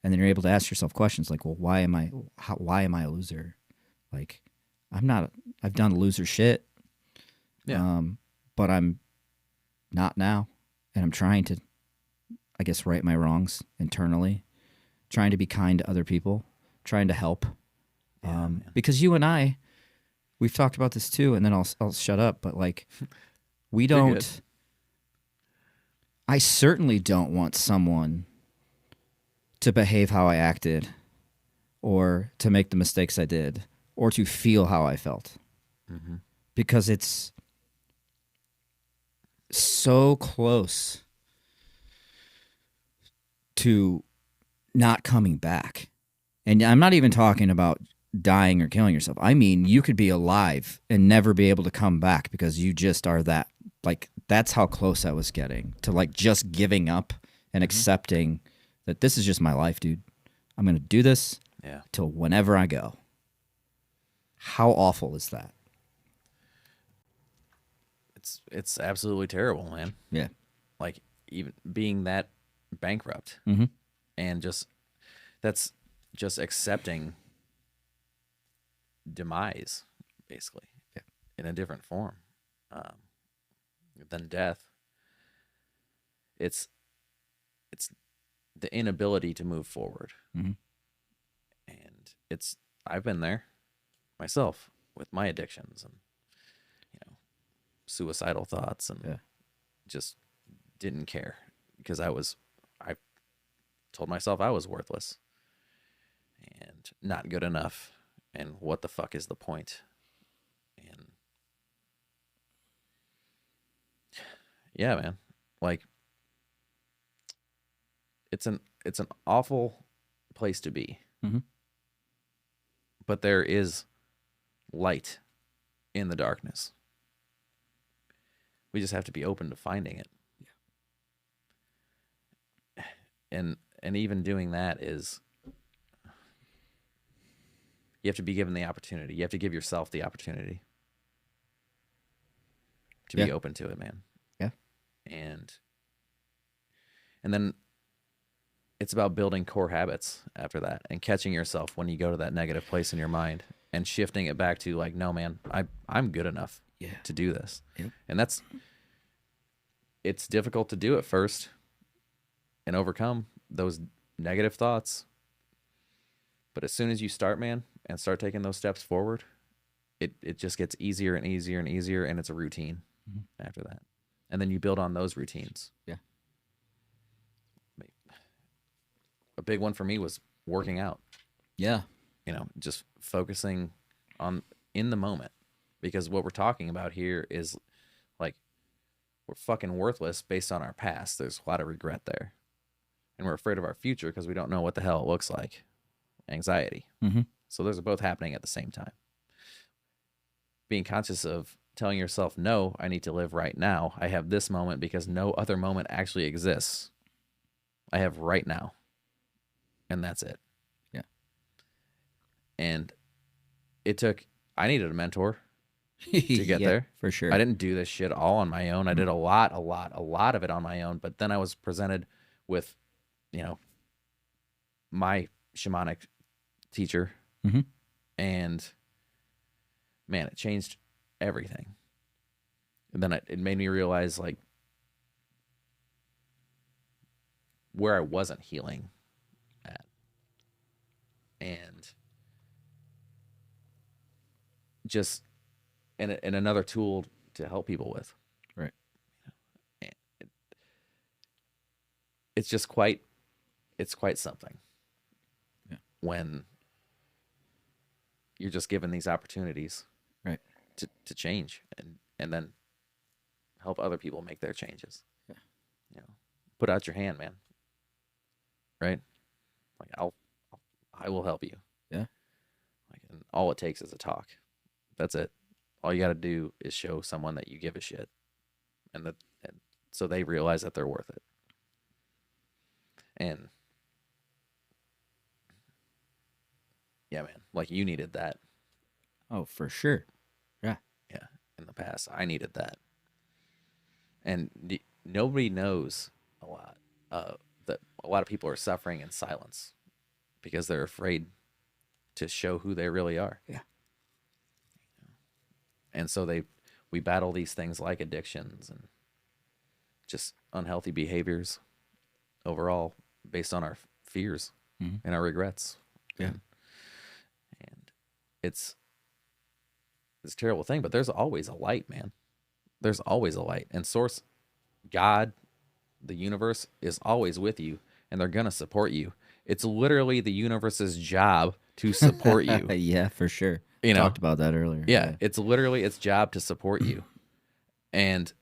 Speaker 2: And then you're able to ask yourself questions like, well, why am I a loser? Like, I've done loser shit.
Speaker 1: Yeah.
Speaker 2: But I'm not now. And I'm trying to, I guess, right my wrongs internally, trying to be kind to other people, trying to help. Because you and I, we've talked about this too, and then I'll shut up. But like, we don't, I certainly don't want someone to behave how I acted, or to make the mistakes I did, or to feel how I felt.
Speaker 1: Mm-hmm.
Speaker 2: Because it's so close to not coming back. And I'm not even talking about dying or killing yourself. I mean, you could be alive and never be able to come back because you just are that. Like, that's how close I was getting to, like, just giving up and accepting that this is just my life, dude. I'm going to do this till whenever I go. How awful is that?
Speaker 1: It's absolutely terrible, man.
Speaker 2: Yeah.
Speaker 1: Like, even being that bankrupt, and that's just accepting demise, basically, in a different form than death. It's the inability to move forward, and I've been there myself with my addictions and suicidal thoughts, and just didn't care because I told myself I was worthless and not good enough, and what the fuck is the point? And yeah, man, like, it's an awful place to be, but there is light in the darkness. We just have to be open to finding it. And even doing that is, you have to be given the opportunity. You have to give yourself the opportunity to be open to it, man.
Speaker 2: Yeah.
Speaker 1: And then it's about building core habits after that, and catching yourself when you go to that negative place in your mind and shifting it back to, like, no, man, I'm good enough to do this. Yep. And it's difficult to do at first and overcome those negative thoughts. But as soon as you start, man, and start taking those steps forward, it just gets easier and easier and easier, and it's a routine after that. And then you build on those routines.
Speaker 2: Yeah.
Speaker 1: A big one for me was working out.
Speaker 2: Yeah.
Speaker 1: Just focusing on in the moment, because what we're talking about here is, like, we're fucking worthless based on our past. There's a lot of regret there. And we're afraid of our future because we don't know what the hell it looks like. Anxiety. So those are both happening at the same time. Being conscious of telling yourself, no, I need to live right now. I have this moment because no other moment actually exists. I have right now. And that's it.
Speaker 2: Yeah.
Speaker 1: And I needed a mentor to get there.
Speaker 2: For sure.
Speaker 1: I didn't do this shit all on my own. I did a lot of it on my own. But then I was presented with, my shamanic teacher, and man, it changed everything. And then it made me realize, like, where I wasn't healing at, and just and another tool to help people with.
Speaker 2: Right.
Speaker 1: it's quite something.
Speaker 2: Yeah.
Speaker 1: When you're just given these opportunities,
Speaker 2: Right.
Speaker 1: to change and then help other people make their changes.
Speaker 2: Yeah.
Speaker 1: You know, put out your hand, man. Right? Like I will help you.
Speaker 2: Yeah.
Speaker 1: Like, and all it takes is a talk. That's it. All you got to do is show someone that you give a shit, and so they realize that they're worth it. And yeah, man, like you needed that.
Speaker 2: Oh, for sure. Yeah.
Speaker 1: Yeah, in the past, I needed that. And nobody knows a lot. That a lot of people are suffering in silence because they're afraid to show who they really are.
Speaker 2: Yeah.
Speaker 1: And so we battle these things like addictions and just unhealthy behaviors overall based on our fears and our regrets.
Speaker 2: Yeah.
Speaker 1: And it's a terrible thing, but there's always a light, man. There's always a light. And source, God, the universe is always with you, and they're going to support you. It's literally the universe's job to support you.
Speaker 2: Yeah, for sure.
Speaker 1: You know?
Speaker 2: Talked about that earlier.
Speaker 1: Yeah, it's literally its job to support you and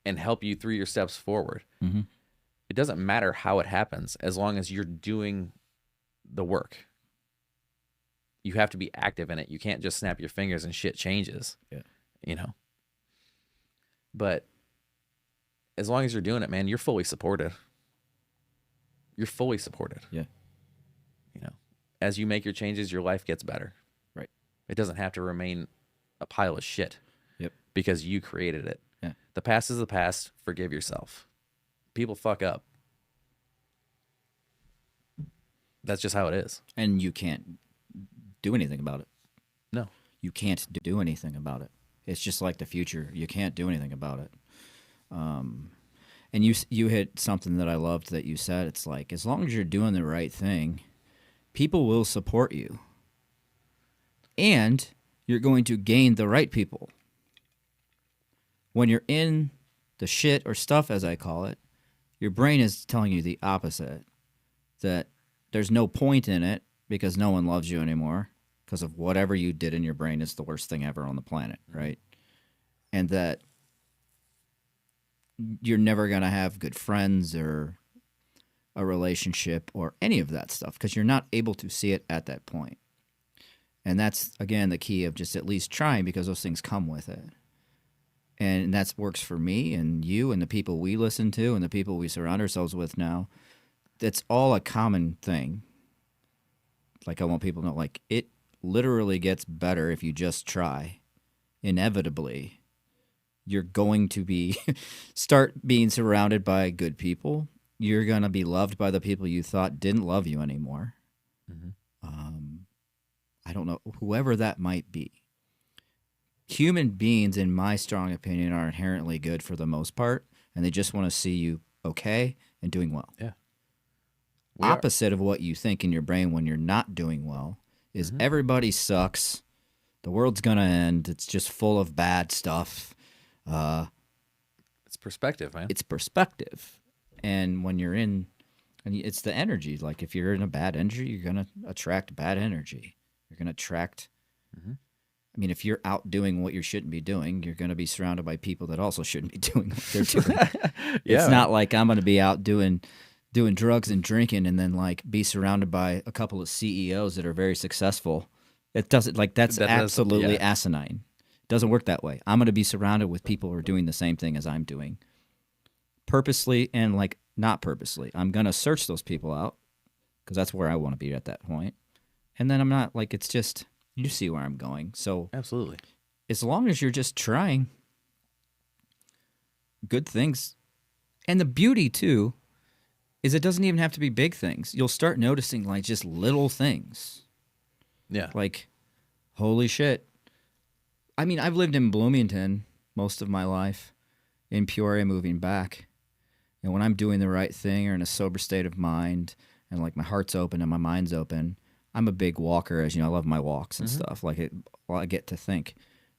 Speaker 1: help you through your steps forward.
Speaker 2: Mm-hmm.
Speaker 1: It doesn't matter how it happens as long as you're doing the work. You have to be active in it. You can't just snap your fingers and shit changes.
Speaker 2: Yeah.
Speaker 1: You know? But as long as you're doing it, man, you're fully supported. You're fully supported.
Speaker 2: Yeah.
Speaker 1: You know, as you make your changes, your life gets better.
Speaker 2: Right.
Speaker 1: It doesn't have to remain a pile of shit.
Speaker 2: Yep.
Speaker 1: Because you created it.
Speaker 2: Yeah.
Speaker 1: The past is the past. Forgive yourself. People fuck up. That's just how it is.
Speaker 2: And you can't do anything about it.
Speaker 1: No.
Speaker 2: You can't do anything about it. It's just like the future. You can't do anything about it. And you hit something that I loved that you said. It's like, as long as you're doing the right thing, people will support you. And you're going to gain the right people. When you're in the shit or stuff, as I call it, your brain is telling you the opposite. That there's no point in it because no one loves you anymore. Because of whatever you did in your brain is the worst thing ever on the planet, right? And that you're never going to have good friends or a relationship or any of that stuff because you're not able to see it at that point. And that's, again, the key of just at least trying because those things come with it. And that works for me and you and the people we listen to and the people we surround ourselves with now. That's all a common thing. Like I want people to know, like, it literally gets better if you just try. Inevitably, you're going to start being surrounded by good people. You're going to be loved by the people you thought didn't love you anymore.
Speaker 1: Mm-hmm.
Speaker 2: I don't know, whoever that might be. Human beings, in my strong opinion, are inherently good for the most part, and they just want to see you okay and doing well.
Speaker 1: Yeah.
Speaker 2: Opposite of what you think in your brain when you're not doing well is everybody sucks. The world's going to end. It's just full of bad stuff.
Speaker 1: It's perspective, man.
Speaker 2: It's perspective. And when you're in, and it's the energy. Like if you're in a bad energy, you're going to attract bad energy. You're going to attract, I mean, if you're out doing what you shouldn't be doing, you're going to be surrounded by people that also shouldn't be doing what they're doing. It's not like I'm going to be out doing drugs and drinking and then like be surrounded by a couple of CEOs that are very successful. It doesn't, like, that's absolutely asinine. It doesn't work that way. I'm going to be surrounded with people who are doing the same thing as I'm doing. Purposely and like not purposely. I'm going to search those people out because that's where I want to be at that point. And then I'm not like, it's just, you see where I'm going. So
Speaker 1: absolutely.
Speaker 2: As long as you're just trying good things. And the beauty too is it doesn't even have to be big things. You'll start noticing like just little things.
Speaker 1: Yeah.
Speaker 2: Like, holy shit. I mean, I've lived in Bloomington most of my life, in Peoria moving back. And when I'm doing the right thing or in a sober state of mind and like my heart's open and my mind's open, I'm a big walker, as you know, I love my walks and stuff. Like I get to think.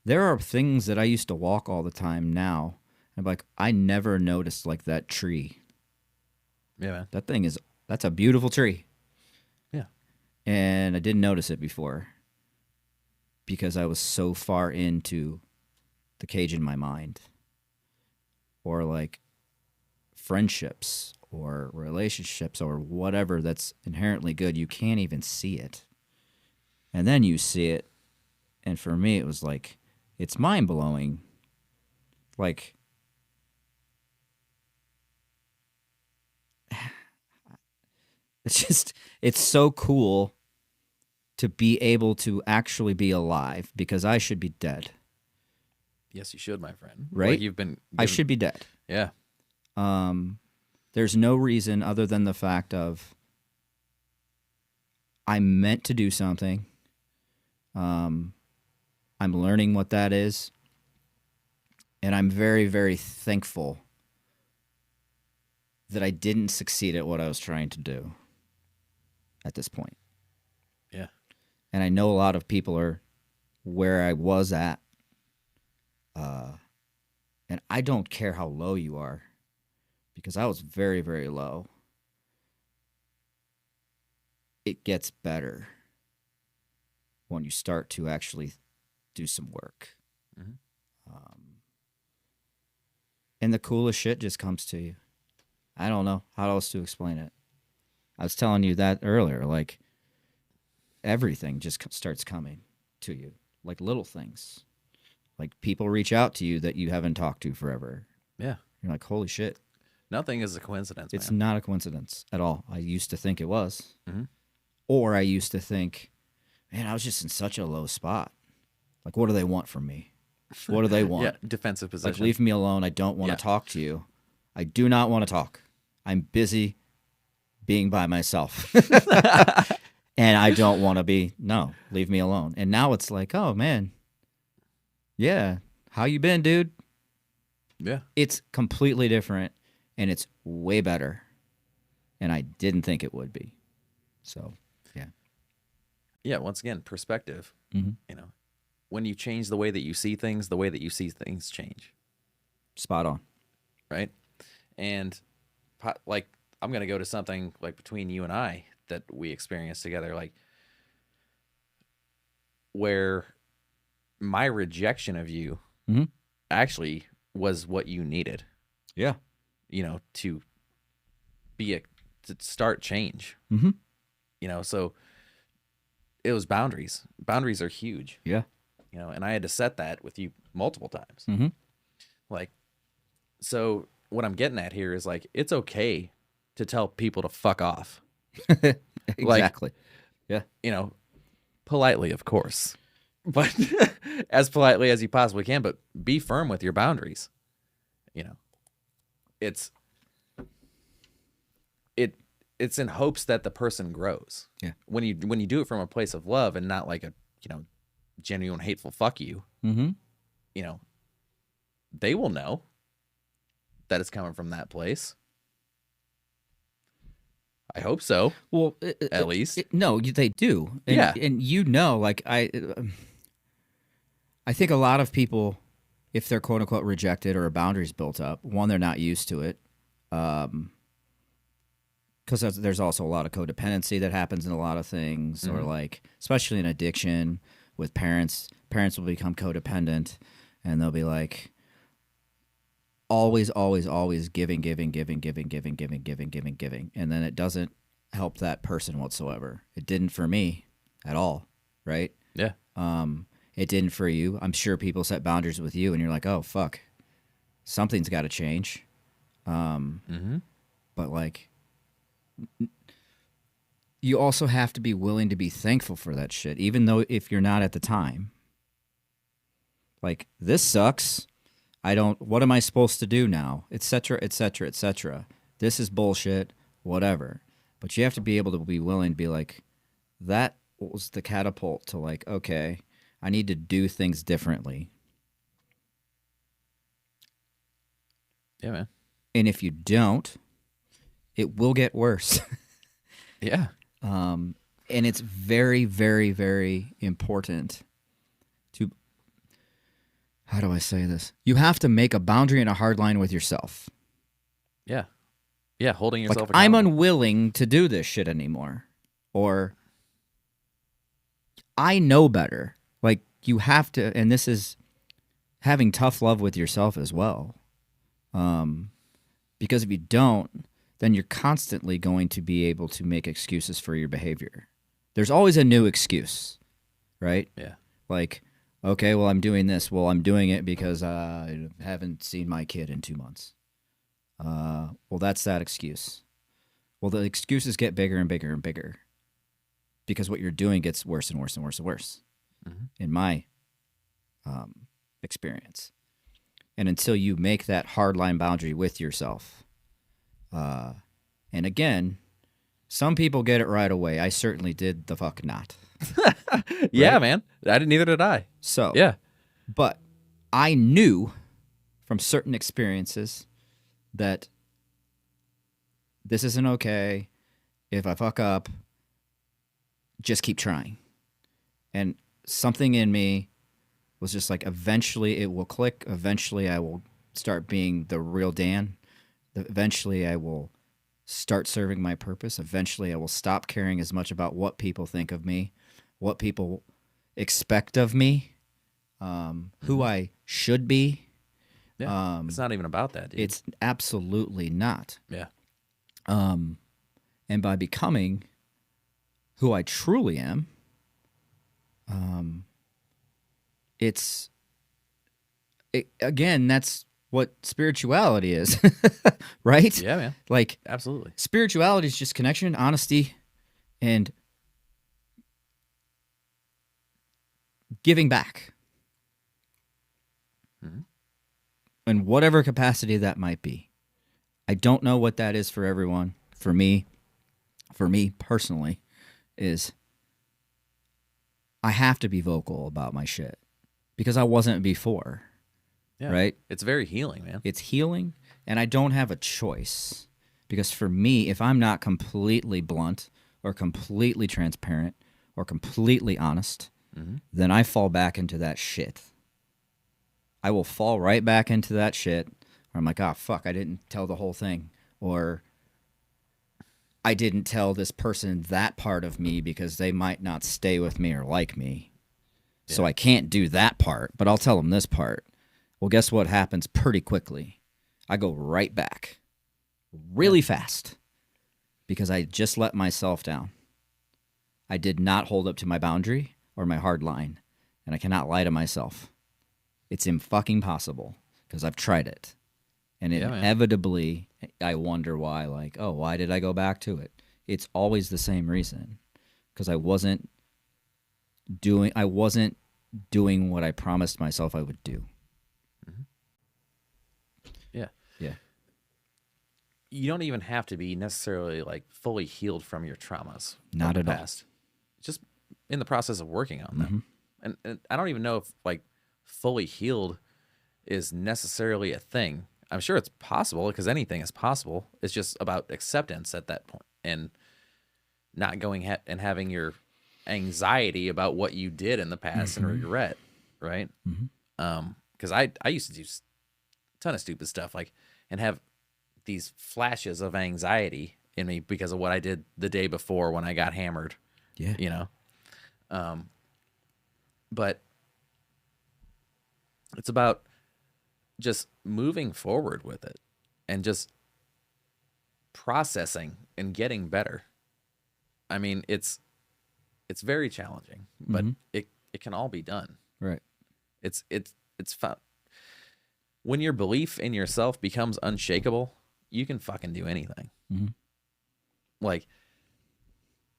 Speaker 2: There are things that I used to walk all the time now. I'm like, I never noticed like that tree
Speaker 1: Yeah, man.
Speaker 2: That's a beautiful tree.
Speaker 1: Yeah.
Speaker 2: And I didn't notice it before because I was so far into the cage in my mind, or like friendships or relationships or whatever that's inherently good. You can't even see it. And then you see it. And for me, it was like, it's mind blowing. Like, it's so cool to be able to actually be alive because I should be dead.
Speaker 1: Yes, you should, my friend.
Speaker 2: Right?
Speaker 1: Like you've been
Speaker 2: I should be dead.
Speaker 1: Yeah.
Speaker 2: There's no reason other than the fact of I'm meant to do something. I'm learning what that is. And I'm very, very thankful that I didn't succeed at what I was trying to do at this point.
Speaker 1: Yeah.
Speaker 2: And I know a lot of people are where I was at. And I don't care how low you are, because I was very, very low. It gets better when you start to actually do some work.
Speaker 1: Mm-hmm.
Speaker 2: And the coolest shit just comes to you. I don't know how else to explain it. I was telling you that earlier. Like, everything just starts coming to you. Like little things. Like people reach out to you that you haven't talked to forever.
Speaker 1: Yeah.
Speaker 2: You're like, holy shit.
Speaker 1: Nothing is a coincidence,
Speaker 2: It's
Speaker 1: man.
Speaker 2: not a coincidence at all. I used to think it was.
Speaker 1: Mm-hmm.
Speaker 2: Or I used to think, man, I was just in such a low spot. Like, what do they want from me? What do they want?
Speaker 1: Yeah, defensive position.
Speaker 2: Like, leave me alone. I don't want to talk to you. I do not want to talk. I'm busy being by myself. And I don't want to be, no, leave me alone. And now it's like, oh, man. Yeah. How you been, dude?
Speaker 1: Yeah.
Speaker 2: It's completely different, and it's way better. And I didn't think it would be. So, yeah.
Speaker 1: Yeah, once again, perspective.
Speaker 2: Mm-hmm.
Speaker 1: You know, when you change the way that you see things, the way that you see things change.
Speaker 2: Spot on.
Speaker 1: Right? And like, I'm going to go to something like between you and I that we experienced together, like where my rejection of you
Speaker 2: Mm-hmm.
Speaker 1: actually was what you needed,
Speaker 2: Yeah.
Speaker 1: you know, to start change,
Speaker 2: Mm-hmm.
Speaker 1: you know, so it was boundaries. Boundaries are huge,
Speaker 2: Yeah.
Speaker 1: you know, and I had to set that with you multiple times.
Speaker 2: Mm-hmm.
Speaker 1: Like, so what I'm getting at here is like, it's okay to tell people to fuck off.
Speaker 2: Exactly. Yeah.
Speaker 1: You know, politely, of course, but as politely as you possibly can, but be firm with your boundaries. You know, it's in hopes that the person grows.
Speaker 2: Yeah.
Speaker 1: When you do it from a place of love and not like a, you know, genuine hateful fuck you,
Speaker 2: Mm-hmm.
Speaker 1: you know, they will know that it's coming from that place. I hope so.
Speaker 2: Well,
Speaker 1: at least.
Speaker 2: No, they do. And,
Speaker 1: Yeah.
Speaker 2: And you know, like I think a lot of people, if they're quote unquote rejected or a boundary's built up, one, they're not used to it. Because there's also a lot of codependency that happens in a lot of things, or like, especially in addiction with parents will become codependent, and they'll be like, always giving, and then it doesn't help that person whatsoever. It didn't for me at all, right?
Speaker 1: Yeah.
Speaker 2: It didn't for you. I'm sure people set boundaries with you, and you're like, oh fuck, something's got to change. But like, you also have to be willing to be thankful for that shit, even though if you're not at the time. Like, this sucks. What am I supposed to do now? Et cetera, et cetera, et cetera. This is bullshit, whatever. But you have to be able to be willing to be like, that was the catapult to like, okay, I need to do things differently.
Speaker 1: Yeah, man.
Speaker 2: And if you don't, it will get worse.
Speaker 1: Yeah.
Speaker 2: And it's very, very, very important to, how do I say this? You have to make a boundary and a hard line with yourself.
Speaker 1: Yeah. Yeah, holding
Speaker 2: Like,
Speaker 1: yourself
Speaker 2: I'm
Speaker 1: accountable.
Speaker 2: unwilling to do this shit anymore. Or I know better. Like, you have to, and this is having tough love with yourself as well. Because if you don't, then you're constantly going to be able to make excuses for your behavior. There's always a new excuse, right?
Speaker 1: Yeah.
Speaker 2: Like, okay, well, I'm doing this. Well, I'm doing it because I haven't seen my kid in 2 months. Well, that's that excuse. Well, the excuses get bigger and bigger and bigger because what you're doing gets worse and worse and worse and worse, in my experience. And until you make that hard line boundary with yourself, and again, some people get it right away. I certainly did the fuck not.
Speaker 1: Yeah,
Speaker 2: Right?
Speaker 1: man. Neither did I.
Speaker 2: So,
Speaker 1: Yeah.
Speaker 2: but I knew from certain experiences that this isn't okay. If I fuck up, just keep trying. And something in me was just like, eventually it will click. Eventually I will start being the real Dan. Eventually I will start serving my purpose. Eventually I will stop caring as much about what people think of me, what people expect of me, who I should be.
Speaker 1: Yeah. It's not even about that, dude.
Speaker 2: It's absolutely not.
Speaker 1: Yeah.
Speaker 2: And by becoming who I truly am, again, that's what spirituality is, right?
Speaker 1: Yeah, man.
Speaker 2: Like,
Speaker 1: Absolutely.
Speaker 2: spirituality is just connection, honesty, and giving back. In whatever capacity that might be. I don't know what that is for everyone. For me personally, is I have to be vocal about my shit because I wasn't before.
Speaker 1: Yeah.
Speaker 2: Right?
Speaker 1: It's very healing, man.
Speaker 2: It's healing, and I don't have a choice. Because for me, if I'm not completely blunt or completely transparent or completely honest, then I fall back into that shit. I will fall right back into that shit where I'm like, oh, fuck, I didn't tell the whole thing. Or I didn't tell this person that part of me because they might not stay with me or like me. Yeah. So I can't do that part, but I'll tell them this part. Well, guess what happens pretty quickly? I go right back really fast because I just let myself down. I did not hold up to my boundary or my hard line, and I cannot lie to myself. It's fucking possible because I've tried it. And inevitably, I wonder why, like, oh, why did I go back to it? It's always the same reason. Because I wasn't doing what I promised myself I would do.
Speaker 1: Yeah.
Speaker 2: Yeah.
Speaker 1: You don't even have to be necessarily like fully healed from your traumas.
Speaker 2: Not
Speaker 1: from the
Speaker 2: at
Speaker 1: past. Just in the process of working on them. And I don't even know if like fully healed is necessarily a thing. I'm sure it's possible because anything is possible. It's just about acceptance at that point and not going and having your anxiety about what you did in the past and regret, right? Because I used to do a ton of stupid stuff, like, and have these flashes of anxiety in me because of what I did the day before when I got hammered.
Speaker 2: Yeah.
Speaker 1: You know? But it's about just moving forward with it and just processing and getting better. I mean, it's very challenging, but it can all be done.
Speaker 2: Right.
Speaker 1: It's fun. When your belief in yourself becomes unshakable, you can fucking do anything. Like,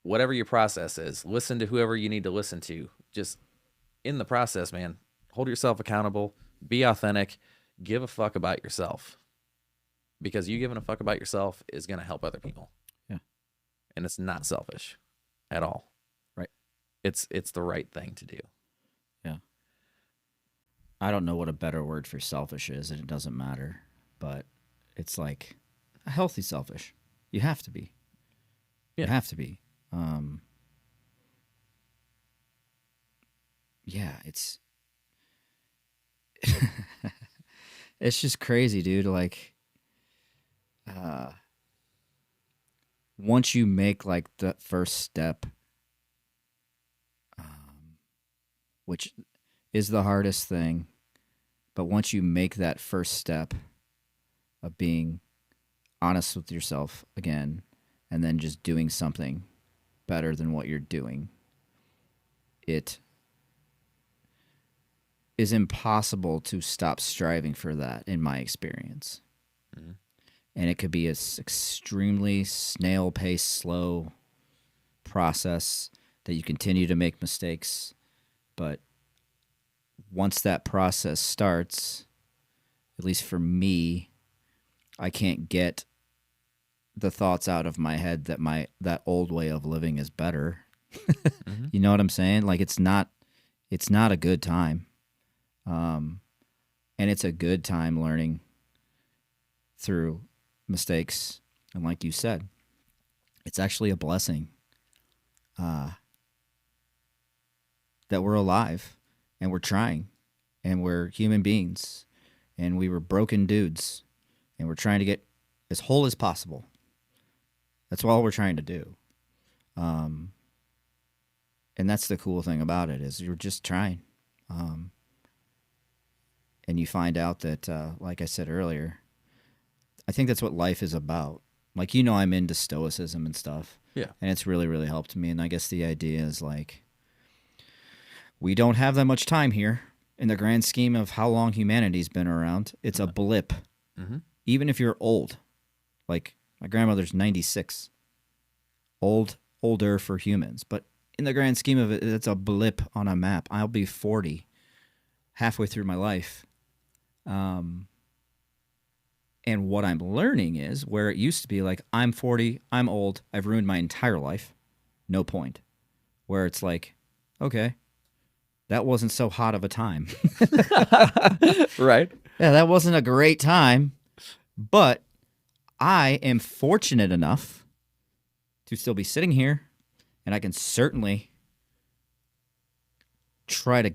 Speaker 1: whatever your process is, listen to whoever you need to listen to. Just in the process, man, hold yourself accountable, be authentic, give a fuck about yourself. Because you giving a fuck about yourself is going to help other people.
Speaker 2: Yeah.
Speaker 1: And it's not selfish at all.
Speaker 2: Right.
Speaker 1: It's the right thing to do.
Speaker 2: Yeah. I don't know what a better word for selfish is, and it doesn't matter. But it's like a healthy selfish. You have to be.
Speaker 1: Yeah.
Speaker 2: You have to be. Yeah, it's it's just crazy, dude. Like, once you make like the first step, which is the hardest thing, but once you make that first step of being honest with yourself again, and then just doing something better than what you're doing, it is impossible to stop striving for that, in my experience. Mm-hmm. And it could be an extremely snail-paced, slow process that you continue to make mistakes. But once that process starts, at least for me, I can't get the thoughts out of my head that that old way of living is better. Mm-hmm. You know what I'm saying? Like it's not a good time. And it's a good time learning through mistakes. And like you said, it's actually a blessing that we're alive and we're trying and we're human beings and we were broken dudes and we're trying to get as whole as possible. That's all we're trying to do. And that's the cool thing about it is you're just trying. And you find out that, like I said earlier, I think that's what life is about. Like, you know, I'm into stoicism and stuff.
Speaker 1: Yeah.
Speaker 2: And it's really, really helped me. And I guess the idea is like, we don't have that much time here in the grand scheme of how long humanity's been around. It's a blip. Mm-hmm. Even if you're old, like my grandmother's 96, older for humans. But in the grand scheme of it, it's a blip on a map. I'll be 40 halfway through my life. And what I'm learning is where it used to be like, I'm 40, I'm old, I've ruined my entire life, no point. Where it's like, okay, that wasn't so hot of a time.
Speaker 1: Right.
Speaker 2: Yeah, that wasn't a great time, but I am fortunate enough to still be sitting here, and I can certainly try to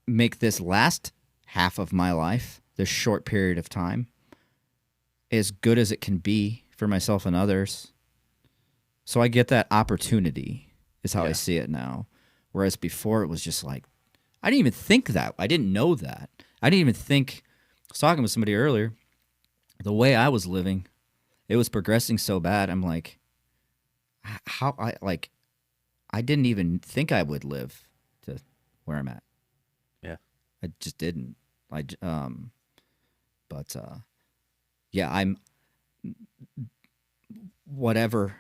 Speaker 2: make this last half of my life, this short period of time, as good as it can be for myself and others. So I get that opportunity, is how I see it now. Whereas before it was just like, I didn't even think that. I didn't know that. I didn't even think, I was talking with somebody earlier, the way I was living, it was progressing so bad. I'm like, I didn't even think I would live to where I'm at.
Speaker 1: Yeah.
Speaker 2: I just didn't. Yeah, I'm whatever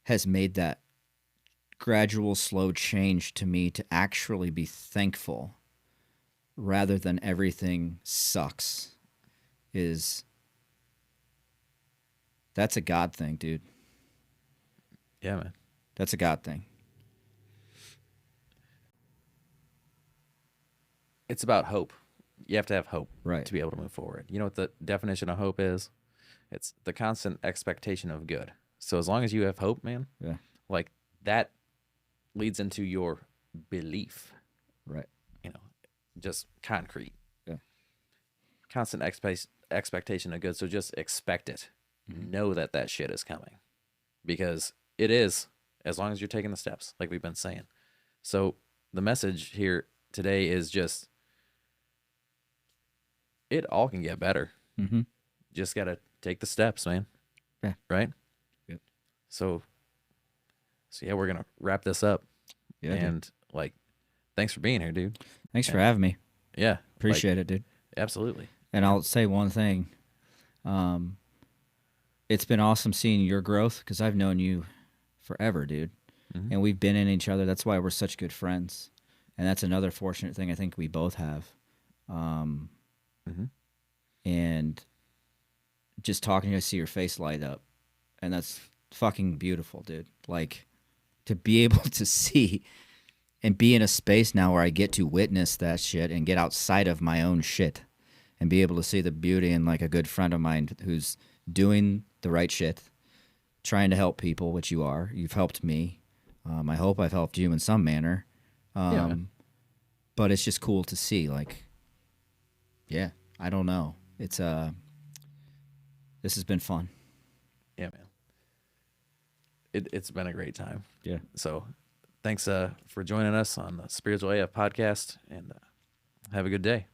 Speaker 2: has made that gradual, slow change to me to actually be thankful rather than everything sucks that's a God thing, dude.
Speaker 1: Yeah, man.
Speaker 2: That's a God thing.
Speaker 1: It's about hope. You have to have hope
Speaker 2: to
Speaker 1: be able to move forward. You know what the definition of hope is? It's the constant expectation of good. So as long as you have hope, man, like that leads into your belief.
Speaker 2: Right.
Speaker 1: You know, just concrete.
Speaker 2: Yeah.
Speaker 1: Constant expectation of good. So just expect it. Mm-hmm. Know that shit is coming. Because it is, as long as you're taking the steps, like we've been saying. So the message here today is just, it all can get better. Mm-hmm. Just got to take the steps, man.
Speaker 2: Yeah.
Speaker 1: Right?
Speaker 2: Yep.
Speaker 1: So yeah, we're going to wrap this up.
Speaker 2: Yeah.
Speaker 1: And like, thanks for being here, dude.
Speaker 2: Thanks for having me.
Speaker 1: Yeah.
Speaker 2: Appreciate it, dude.
Speaker 1: Absolutely.
Speaker 2: And I'll say one thing. It's been awesome seeing your growth because I've known you forever, dude. Mm-hmm. And we've been in each other. That's why we're such good friends. And that's another fortunate thing I think we both have. Mm-hmm. And just talking to you, I see your face light up. And that's fucking beautiful, dude. Like, to be able to see and be in a space now where I get to witness that shit and get outside of my own shit and be able to see the beauty in, like, a good friend of mine who's doing the right shit, trying to help people, which you are. You've helped me. I hope I've helped you in some manner. But it's just cool to see, like, yeah, I don't know. It's this has been fun.
Speaker 1: Yeah, man. It's been a great time.
Speaker 2: Yeah.
Speaker 1: So thanks for joining us on the Spiritual AF podcast, and have a good day.